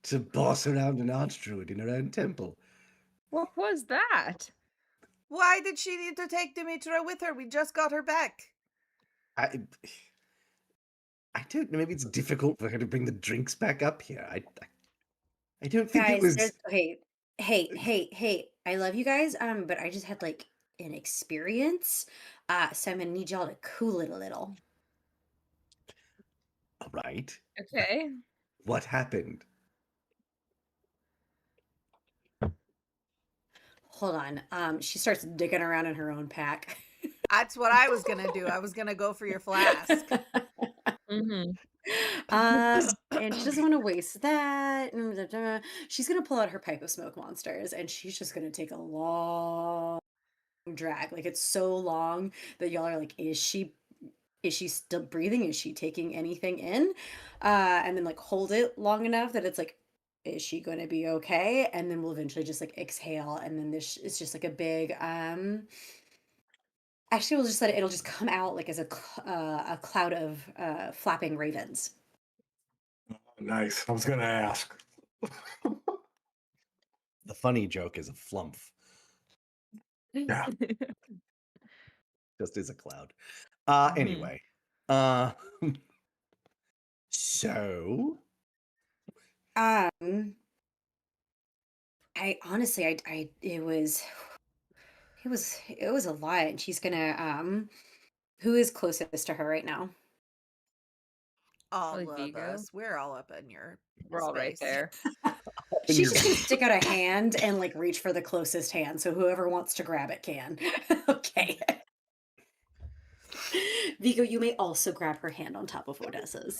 to boss around an archdruid in her own temple. What was that? Why did she need to take Dimitra with her? We just got her back. I don't know. Maybe it's difficult for her to bring the drinks back up here. I don't think it Guys, was. there's okay. Hey, I love you guys. But I just had like an experience. So I'm gonna need y'all to cool it a little. All right. Okay. What happened? Hold on. She starts digging around in her own pack. That's what I was gonna do. I was gonna go for your flask. Mm-hmm. And she doesn't want to waste that. She's gonna pull out her pipe of smoke monsters, and she's just gonna take a long drag. Like it's so long that y'all are like, is she still breathing? Is she taking anything in? And then like hold it long enough that it's like, is she going to be okay? And then we'll eventually just like exhale, and then this is just like a big actually we'll just let it'll just come out like as a cloud of flapping ravens. Nice. I was gonna ask. The funny joke is a flump. Yeah. Just as a cloud. Mhm. Anyway. So I honestly I it was a lot, and she's gonna who is closest to her right now? All Probably of Vigo. us. We're all up in your We're all right space. there. She's just gonna stick out a hand and like reach for the closest hand, so whoever wants to grab it can. Okay. Vigo, you may also grab her hand on top of Odessa's.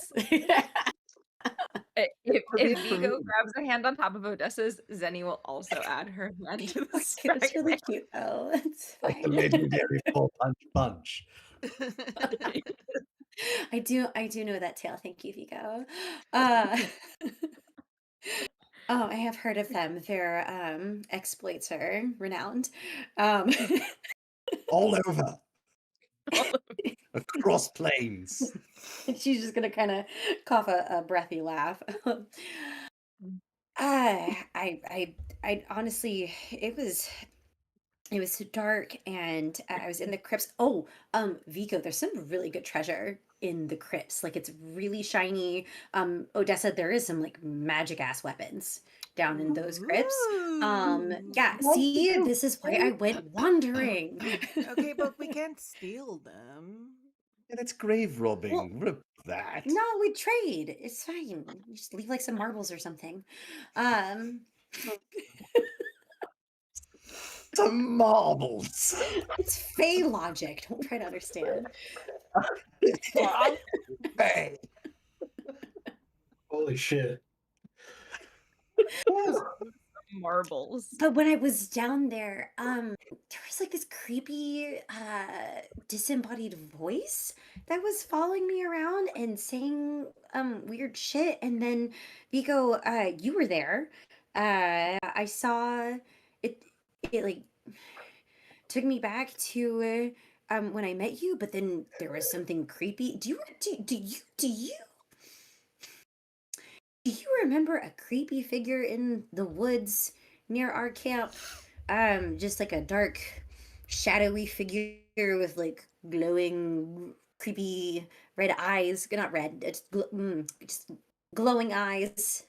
If For me- Vigo grabs a hand on top of Odessa's, Zenny will also add her hand to the Okay, that's really strike. cute though. It's like the fine. legendary four punch punch. I do know that tale. Thank you, Vigo. Uh, oh, I have heard of them. Their exploits are renowned. Um, All over. Across plains. and she's just gonna kind of cough a breathy laugh. I honestly, it was so dark, and I was in the crypts. Oh, Vico, there's some really good treasure in the crypts. Like it's really shiny. Odessa, there is some like magic ass weapons down in those crypts. Yeah, What see, do you this is why I went wandering. Okay, but we can't steal them. Yeah, that's grave robbing. Well, What about that? No, we trade. It's fine. You just leave like some marbles or something. Um, Some marbles. it's Fey logic. Don't try to understand. Hey. Holy shit. Marbles. But when I was down there, there was like this creepy, disembodied voice that was following me around and saying weird shit. And then Vico, you were there. I saw it. It like took me back to when I met you. But then there was something creepy. Do you remember a creepy figure in the woods near our camp? Just like a dark, shadowy figure with like glowing, creepy red eyes. Not red, just glowing eyes.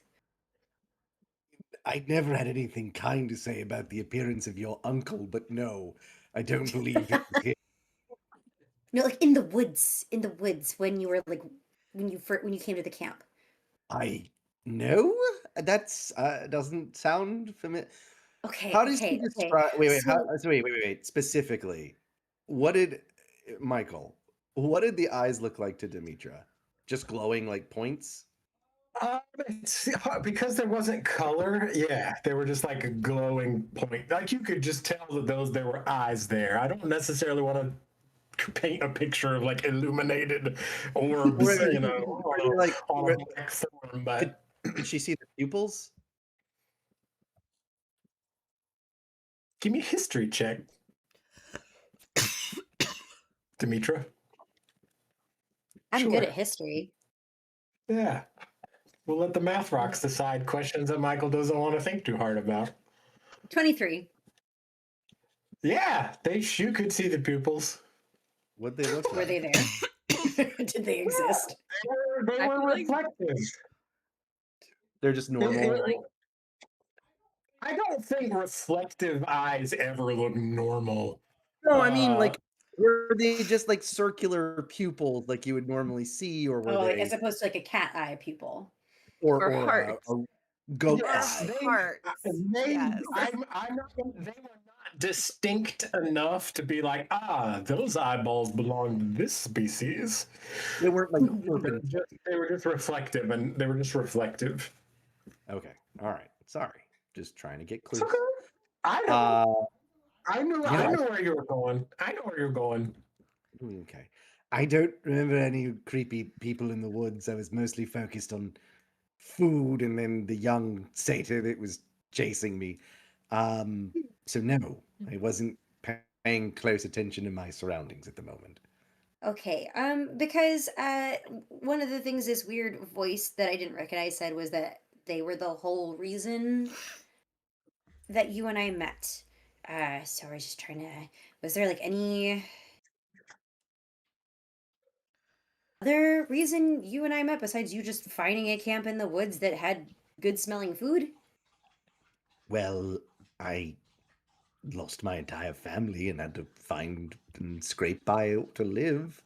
I never had anything kind to say about the appearance of your uncle, but no, I don't believe it was him. No, like in the woods when you were like when you came to the camp. I know that's doesn't sound familiar. Okay, How does he okay. describe? Wait. So Wait. Specifically, what did Michael? What did the eyes look like to Demetra? Just glowing like points? It's because there wasn't color. Yeah, they were just like a glowing point. Like you could just tell that there were eyes there. I don't necessarily want to paint a picture of like illuminated orbs, Were- you know, were on they like? a black thorn. But Did she see the pupils? give me a history check, Demetra. I'm good Sure. at history. Yeah. We'll let the math rocks decide questions that Michael doesn't want to think too hard about. 23. Yeah, you could see the pupils. What they look Were like? they there? Did they exist? They I were feel like- reflective. They're just It- normal. it- I don't think reflective eyes ever look normal. No, I mean, Uh, like, were they just like circular pupils like you would normally see, or were Oh, like, they, as opposed to like a cat eye pupil. or Or a hearts. goat Or Yes, eye? hearts. Yes. I'm not. They were not distinct enough to be like, those eyeballs belong to this species. They weren't like They were just reflective, and they were just reflective. Okay, all right. Sorry, just trying to get It's clues. okay. I know. I knew yeah. where you were going. I know where you're going. Okay. I don't remember any creepy people in the woods. I was mostly focused on food and then the young satyr that was chasing me. So no, I wasn't paying close attention to my surroundings at the moment. Okay, because one of the things this weird voice that I didn't recognize said was that they were the whole reason that you and I met. So I was just trying to, was there like any other reason you and I met besides you just finding a camp in the woods that had good smelling food? Well, I lost my entire family and had to find and scrape by to live.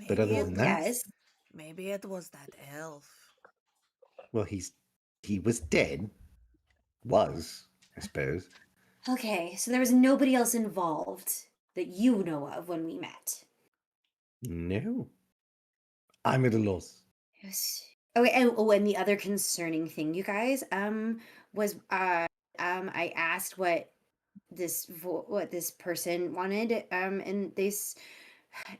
But other than that, Yes. Maybe it was that elf. well, he was dead. Was, I suppose. Okay, so there was nobody else involved that you know of when we met. No. I'm at a loss. Yes. Okay, and the other concerning thing, you guys, was I asked what what this person wanted, and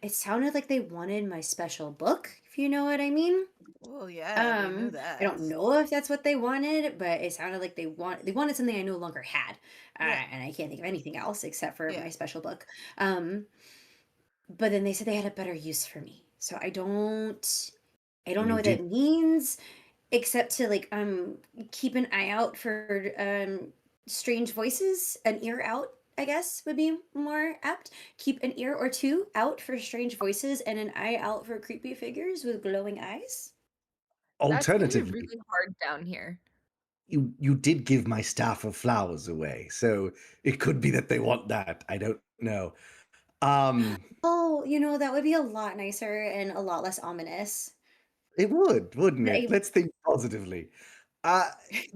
it sounded like they wanted my special book, if you know what I mean. Well, yeah, we knew that. I don't know if that's what they wanted, but it sounded like they wanted something I no longer had, Yeah. and I can't think of anything else except for Yeah. my special book. But then they said they had a better use for me, so I don't know You what did- that means, except to like keep an eye out for strange voices, an ear out. I guess would be more apt. Keep an ear or two out for strange voices and an eye out for creepy figures with glowing eyes. That's gonna be Alternatively, really hard down here. you did give my staff of flowers away, so it could be that they want that. I don't know. Oh, that would be a lot nicer and a lot less ominous. It would, wouldn't it? I- Let's think positively.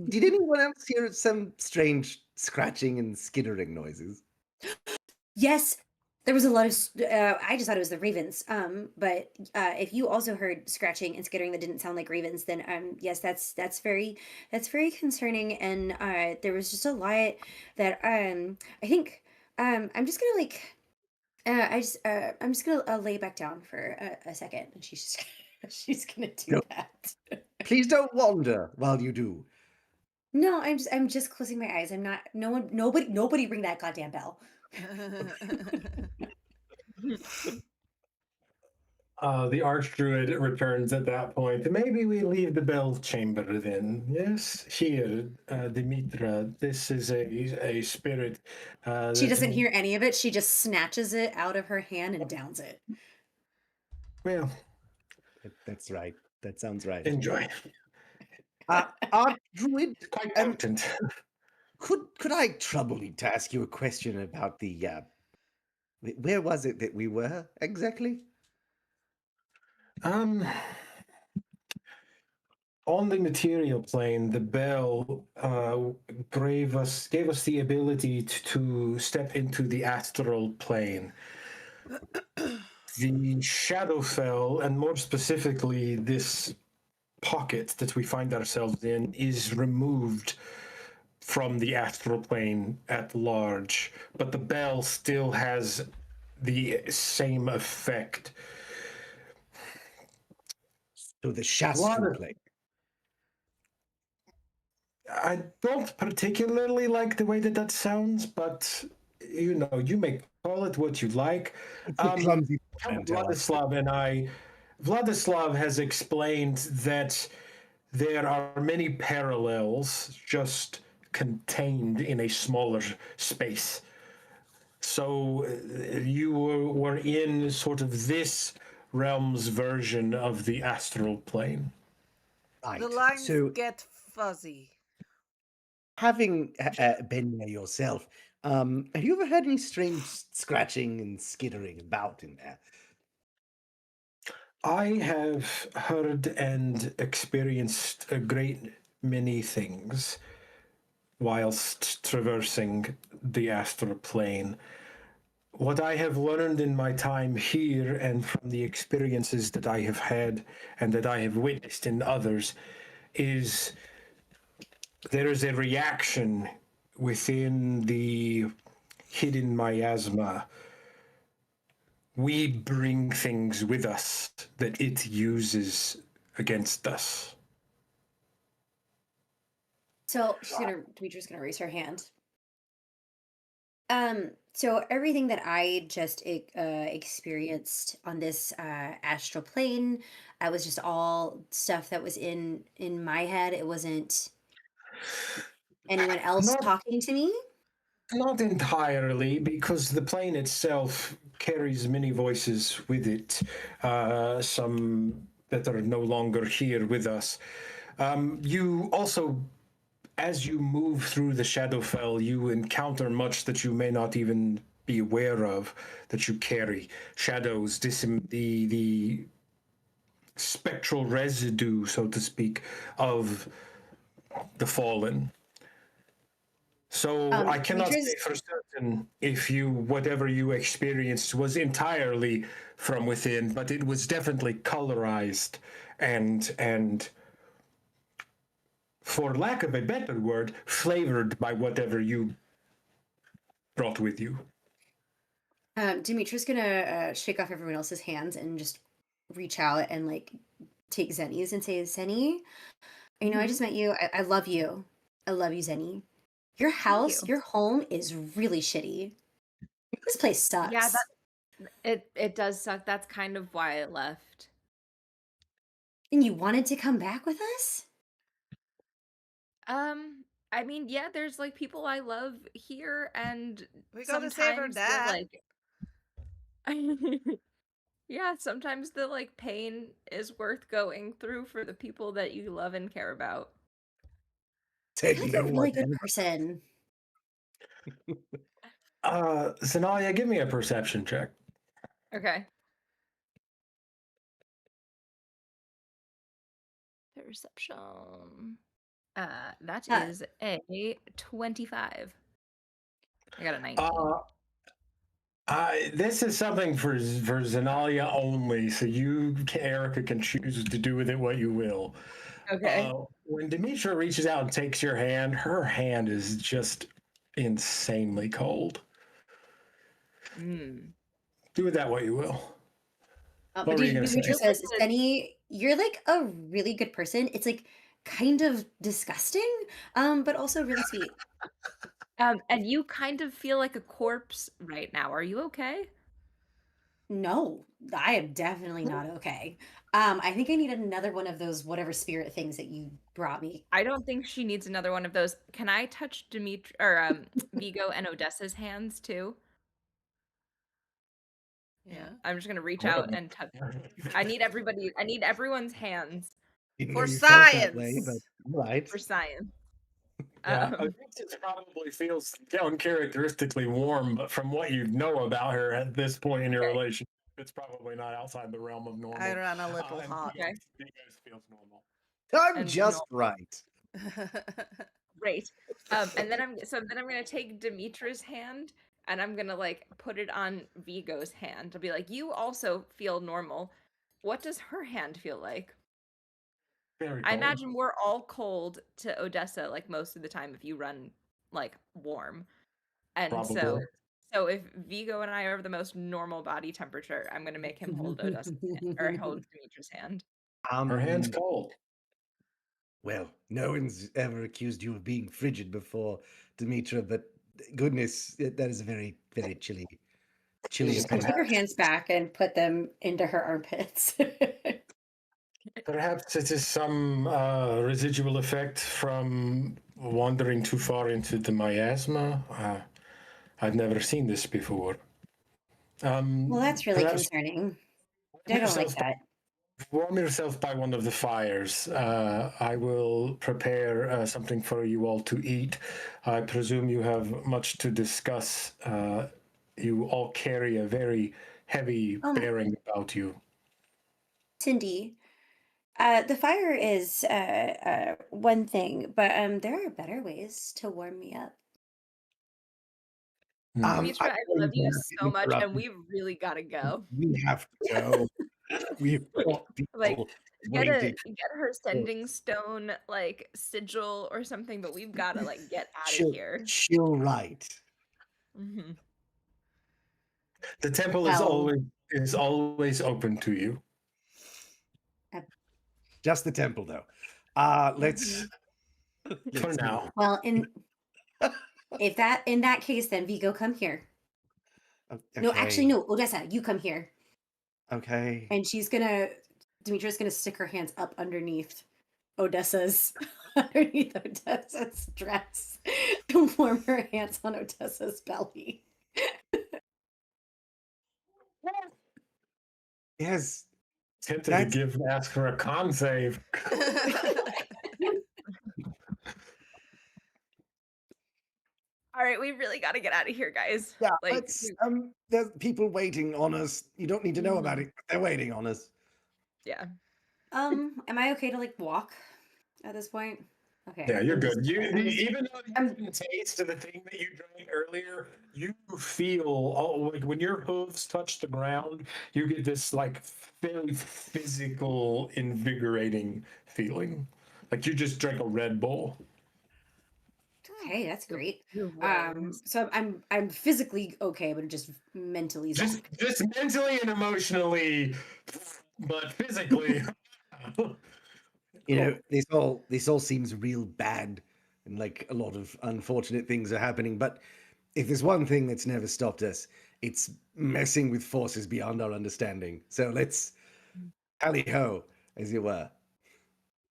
Did anyone else hear some strange scratching and skittering noises? Yes, there was a lot of. I just thought it was the ravens. But if you also heard scratching and skittering that didn't sound like ravens, then yes, that's very concerning. And there was just a lot that I think I'm just gonna like. I'm just gonna lay back down for a second, and she's she's gonna do No. that. Please don't wander while you do. No, I'm just closing my eyes. I'm not. Nobody ring that goddamn bell. The Archdruid returns at that point. Maybe we leave the bell chamber then. Yes, here, Demetra. This is a spirit. She doesn't hear any of it. She just snatches it out of her hand and downs it. Well, That's right. That sounds right. enjoy. Druid, Quite potent. could I trouble you to ask you a question about the where was it that we were exactly? On the material plane, the bell gave us the ability to step into the astral plane. The Shadowfell, and more specifically, this pocket that we find ourselves in, is removed from the astral plane at large, but the bell still has the same effect. So the Shastral plane. I don't particularly like the way that sounds, but you may call it what you like. It's a clumsy Count plan, Vladislav and I Vladislav has explained that there are many parallels just contained in a smaller space. So you were in sort of this realm's version of the astral plane. Right. The lines So, get fuzzy. having been there yourself, have you ever heard any strange scratching and skittering about in there? I have heard and experienced a great many things whilst traversing the astral plane. What I have learned in my time here and from the experiences that I have had and that I have witnessed in others is there is a reaction within the hidden miasma. We bring things with us that it uses against us. So Demetria's gonna raise her hand. So everything that I just experienced on this astral plane, I was just all stuff that was in my head. It wasn't anyone else Not talking to me. Not entirely, because the plane itself carries many voices with it, some that are no longer here with us. You also, as you move through the Shadowfell, you encounter much that you may not even be aware of that you carry. Shadows, the spectral residue, so to speak, of the fallen. So I cannot say for certain if whatever you experienced was entirely from within, but it was definitely colorized and for lack of a better word, flavored by whatever you brought with you. Demetria's gonna shake off everyone else's hands and just reach out and like take Zenny's and say, Zenny, I know I just met you. I love you. I love you, Zenny. Your house, your home is really shitty. This place sucks. Yeah, it does suck. That's kind of why I left. And you wanted to come back with us? I mean, yeah, there's like people I love here, and We gotta save her sometimes the dad. like yeah, sometimes the like pain is worth going through for the people that you love and care about. You're like a really good person. Zenalia, give me a perception check. Okay. Perception. That is a 25. I got a 19. This is something for Zenalia only, so Erika, can choose to do with it what you will. Okay. When Demetra reaches out and takes your hand, her hand is just insanely cold. Do with that what you will. But Demetra says, Zenny, you're like a really good person. It's like kind of disgusting, but also really sweet. And you kind of feel like a corpse right now. Are you okay? No, I am definitely not okay. I think I need another one of those whatever spirit things that you brought me. I don't think she needs another one of those. Can I touch Vigo and Odessa's hands too? Yeah. I'm just gonna reach out and touch. I need everyone's hands. For science. Right. For science. Yeah, Odessa probably feels uncharacteristically warm, but from what you know about her at this point in your relationship, it's probably not outside the realm of normal. I run a little hot. Okay. Feels normal. I'm just right. Great. And then I'm gonna take Demetra's hand and I'm gonna like put it on Vigo's hand. I'll be like, you also feel normal. What does her hand feel like? Very cold. I imagine we're all cold to Odessa like most of the time if you run like warm. And Probably. so if Vigo and I are the most normal body temperature, I'm gonna make him hold Odessa's hand, or hold Demetra's hand. Her hand's cold. Well, no one's ever accused you of being frigid before, Demetra, but goodness, that is a very, very chilly I take her hands back and put them into her armpits. Perhaps it is some residual effect from wandering too far into the miasma. I've never seen this before. Well, that's really Perhaps concerning. I warm don't like yourself, that. warm yourself by one of the fires. I will prepare something for you all to eat. I presume you have much to discuss. You all carry a very heavy bearing about you. Cindy, the fire is one thing, but there are better ways to warm me up. Mitra, I love you so much, and interrupt. we really gotta go. We have to go. We've got Like, people get waiting. her sending stone like sigil or something, but we've gotta like get out of here. She'll write. Mhm. The temple Well- is always open to you. Just the temple, though. Let's. For now. Well, in that case, then Vigo, come here. No, actually, no, Odessa, you come here. Okay. And Demetra's gonna stick her hands up underneath Odessa's dress to warm her hands on Odessa's belly. Yes. Tempted to ask for a con save. All right, we really got to get out of here, guys. Yeah, like, there's people waiting on us. You don't need to know about it, but they're waiting on us. Yeah. Am I okay to like walk at this point? Okay. Yeah, you're good. Even though you didn't taste the thing that you drank earlier, you feel like when your hooves touch the ground, you get this like very physical, invigorating feeling, like you just drank a Red Bull. Okay, that's great. Right. So I'm physically okay, but just mentally Just mentally and emotionally, but physically. You know, this all seems real bad, and like a lot of unfortunate things are happening. But if there's one thing that's never stopped us, it's messing with forces beyond our understanding. So let's tally ho, as you were.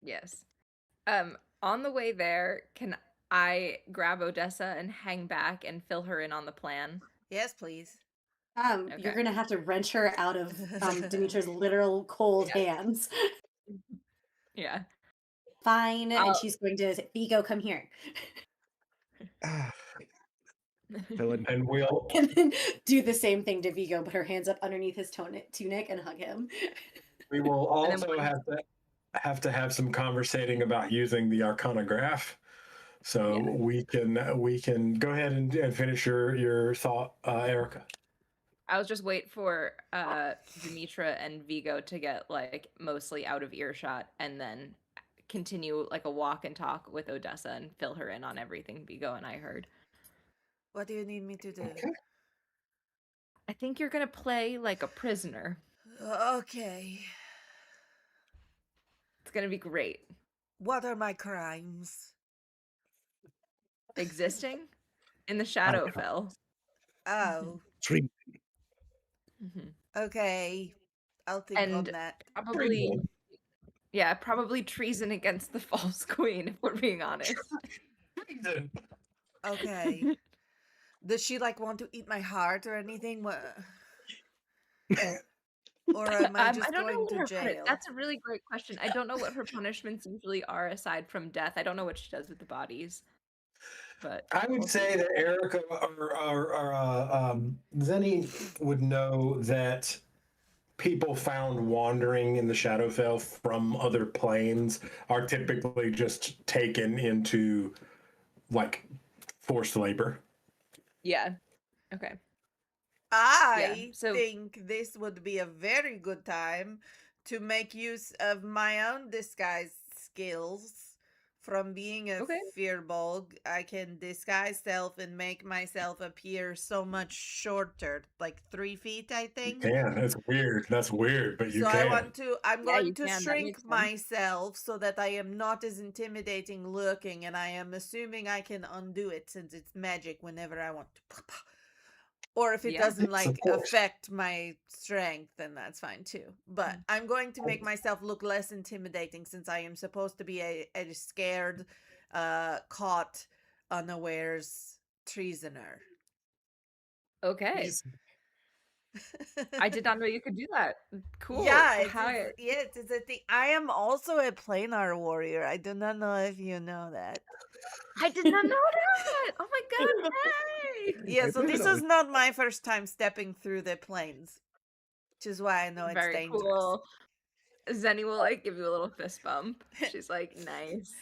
Yes. On the way there, can I grab Odessa and hang back and fill her in on the plan? Yes, please. You're gonna have to wrench her out of Demetra's literal cold hands. Yeah. Fine, and she's going to Vigo, come here. And we'll And then do the same thing to Vigo, put her hands up underneath his tunic and hug him. we will also have to have some conversating about using the Arcanograph. So we can go ahead and finish your thought, Erika. I was just wait for Demetra and Vigo to get like mostly out of earshot, and then continue like a walk and talk with Odessa and fill her in on everything Vigo and I heard. What do you need me to do? Okay. I think you're gonna play like a prisoner. Okay. It's gonna be great. What are my crimes? Existing in the Shadowfell. Oh. Mm-hmm. Okay. I'll think on that. Probably treason against the false queen, if we're being honest. Okay. Does she like want to eat my heart or anything? What? Or am I just going to jail? That's a really great question. I don't know what her punishments usually are aside from death. I don't know what she does with the bodies. But I would say that Erika or Zenny would know that people found wandering in the Shadowfell from other planes are typically just taken into like forced labor. Yeah. Okay. I think this would be a very good time to make use of my own disguise skills. From being a fearbog, I can disguise self and make myself appear so much shorter, like 3 feet, I think. Yeah, that's weird. That's weird, but you can. I'm going to shrink myself so that I am not as intimidating looking, and I am assuming I can undo it since it's magic whenever I want to. Or if it Yeah. doesn't Yes, of like course. affect my strength, then that's fine too. But I'm going to make myself look less intimidating since I am supposed to be a scared, caught, unawares treasoner. Okay. I did not know you could do that. Cool. Yeah, How? it's a thing. I am also a planar warrior. I do not know if you know that. I did not know that. Oh my god! Hey. Yeah, so this was not my first time stepping through the planes, which is why I know it's Very dangerous. cool. Zenny will like give you a little fist bump. She's like, nice.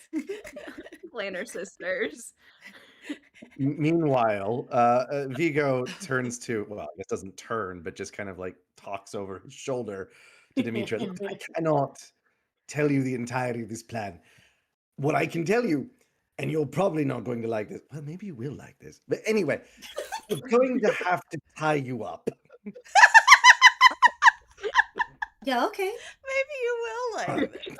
Planner sisters. Meanwhile, Vigo turns to, well, I guess doesn't turn, but just kind of like talks over his shoulder to Demetra. "Look, I cannot tell you the entirety of this plan. What I can tell you, and you're probably not going to like this. Well, maybe you will like this. But anyway, we're going to have to tie you up. Yeah, okay. Maybe you will like this.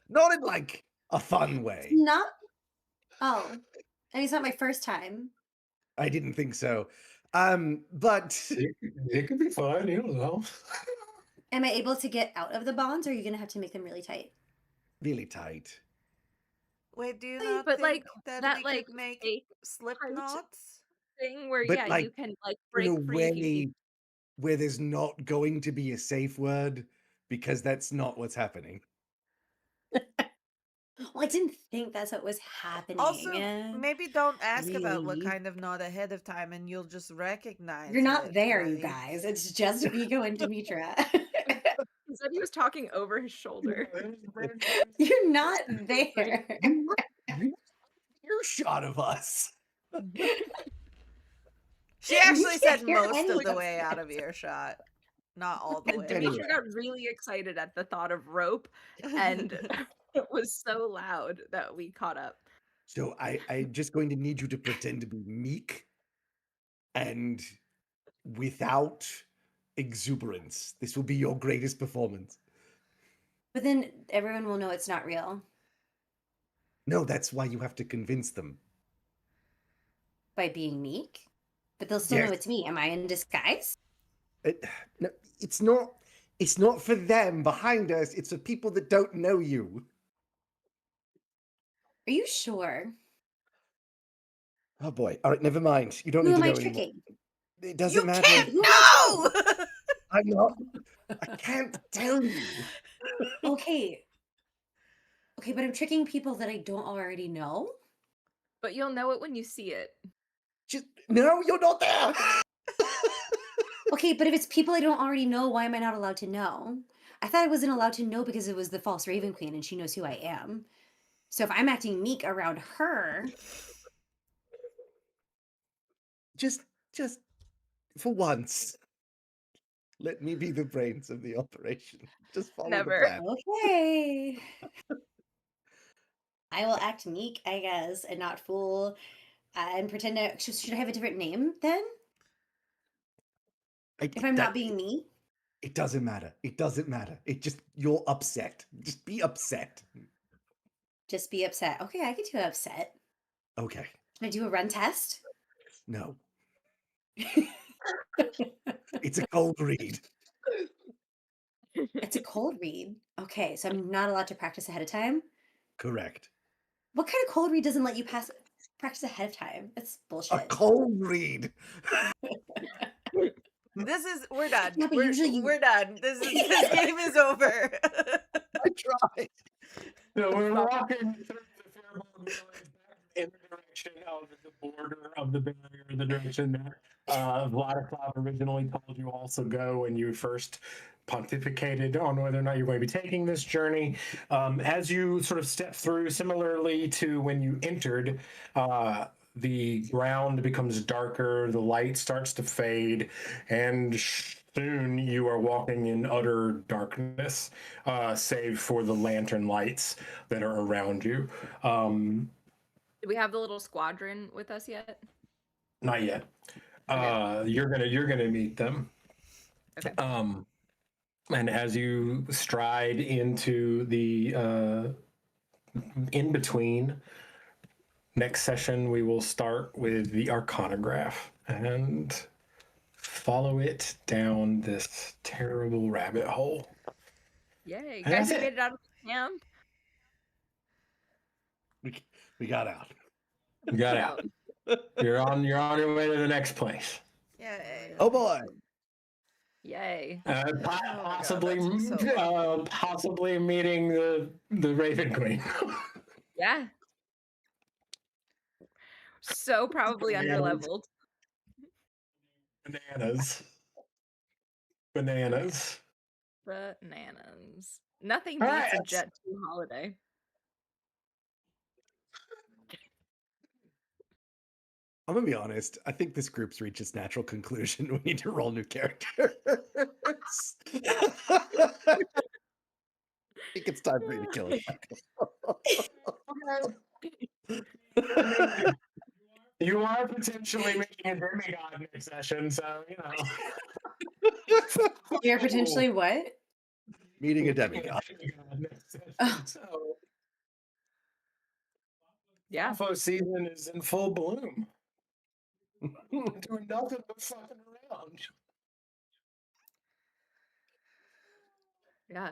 Not in like a fun way. Not. Oh, and it's not my first time. I didn't think so. But It could be fun, you don't know. Am I able to get out of the bonds, or are you gonna have to make them really tight? really tight. Wait, do you Wait, not but, think like, that that, we like, could make fake slip tight knots? Thing where But, yeah, like, you can like In break a free if you need. way where there's not going to be a safe word, because that's not what's happening. Well, I didn't think that's what was happening. Also, maybe don't ask about what really? kind of knot ahead of time and you'll just recognize You're not it, there, you like- guys. It's just Vigo and Demetra. He said he was talking over his shoulder. You're not there. Earshot of us. She actually can't said hear most any of the of way this. out of earshot. Not all the way. Anyway. Demetra got really excited at the thought of rope, and it was so loud that we caught up. So I'm just going to need you to pretend to be meek and without exuberance. This will be your greatest performance. But then everyone will know it's not real No, that's why you have to convince them. by being meek. But they'll still know Yes. it's me. Am I in disguise? No, it's not. It's not for them behind us. It's for people that don't know you. Are you sure? Oh boy! All right, never mind. You don't Who need to am I know anymore. tricking? It doesn't You matter. can't Who am I know! I'm not. I can't tell you. Okay. Okay, but I'm tricking people that I don't already know. But you'll know it when you see it. Just no, you're not there. Okay, but if it's people I don't already know, why am I not allowed to know? I thought I wasn't allowed to know because it was the false Raven Queen and she knows who I am. So if I'm acting meek around her, Just for once, let me be the brains of the operation. Just follow Never. the plan. okay. I will act meek, I guess, and not fool, and pretend to. Should I have a different name then? If I'm not being me? It doesn't matter. It doesn't matter. It just you're upset. Just be upset. Just be upset. Okay, I could do upset. Okay. Should I do a run test? No. It's a cold read. It's a cold read. Okay, so I'm not allowed to practice ahead of time. Correct. What kind of cold read doesn't let you practice ahead of time? That's A bullshit. cold read. We're done. Yeah, but usually you- We're done. This game is over. I tried. So we're walking through the Fairmont Village back in the direction of the border of the barrier, the direction that Vladislav originally told you also go when you first pontificated on whether or not you're going to be taking this journey. As you sort of step through, similarly to when you entered, the ground becomes darker, the light starts to fade, and soon you are walking in utter darkness, save for the lantern lights that are around you. Do we have the little squadron with us yet? Not yet. Okay. You're gonna meet them. Okay. And as you stride into the in between, next session we will start with the Arcanograph, and follow it down this terrible rabbit hole. Yay. And Guys, that's you it. made it out of the camp. We got out. You got out. You're on your way to the next place. Yay. Oh boy. Yay. Possibly, that took so possibly meeting the Raven Queen. Yeah. So probably underleveled. Bananas. Bananas. Nothing All beats right, a that's- Jet 2 holiday. I'm gonna be honest. I think this group's reached its natural conclusion. We need to roll new characters. I think it's time for you to kill it. You are potentially making a demigod next session, so you know. You're potentially what? Meeting a demigod. Next session, Oh. so Yeah. Alpha season is in full bloom. Doing nothing but fucking around. Yeah.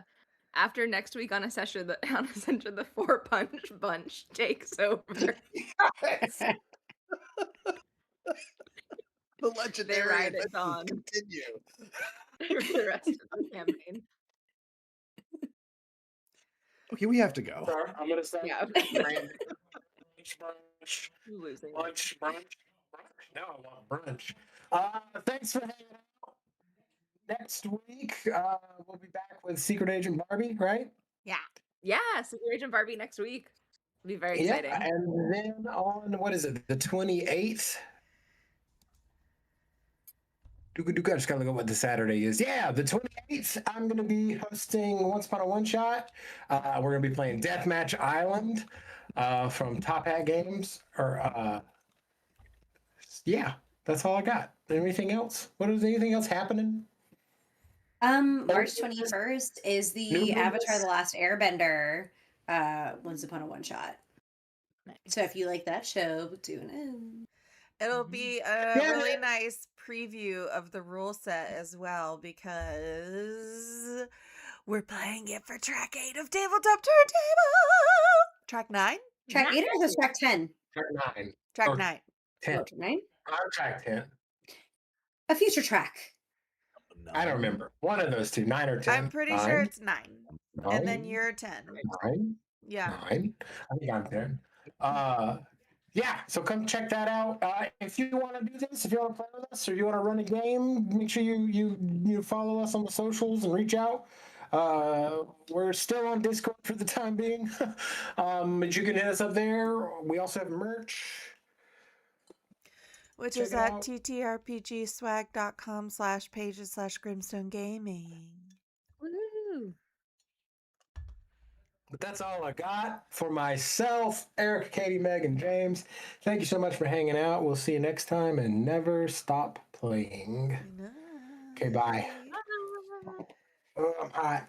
After next week on Ascensia, the 4-punch bunch takes over. The legendary ride it adventures on. continue. For the rest of the campaign. Okay, we have to go. Sorry, I'm gonna start. Yeah. Brunch. Losing. Brunch. Now I want brunch. Thanks for hanging out. Next week, we'll be back with Secret Agent Barbie, right? Yeah, Secret Agent Barbie next week. It'll be very exciting. Yeah, and then on, what is it, the 28th? I just gotta look at what the Saturday is. Yeah, the 28th, I'm gonna be hosting Once Upon a One Shot. We're gonna be playing Deathmatch Island from Top Hat Games. Yeah, that's all I got. Anything else? Anything else happening? March 21st is the New Avatar: movies? The Last Airbender Once Upon a One Shot. Nice. So if you like that show, tune in. It'll be a really nice preview of the rule set as well, because we're playing it for track 8 of Tabletop Turntable. Track 9? Track 8 or is track 10? Track 9. Track Or 9. 10. Oh, 9? I'm track 10. A future track. I don't remember. One of those two, 9 or 10. I'm pretty sure it's 9. And then you're 10. 9. Yeah. 9. I think I'm 10. Yeah, so come check that out. If you want to do this, if you want to play with us, or you want to run a game, make sure you follow us on the socials and reach out. We're still on Discord for the time being, but you can hit us up there. We also have merch, Which Check is it at out. ttrpgswag.com/pages/Grimstone Woo! but that's all I got for myself, Erika, Katie, Meg, and James. Thank you so much for hanging out. We'll see you next time, and never stop playing. Okay, bye. Oh, I'm hot.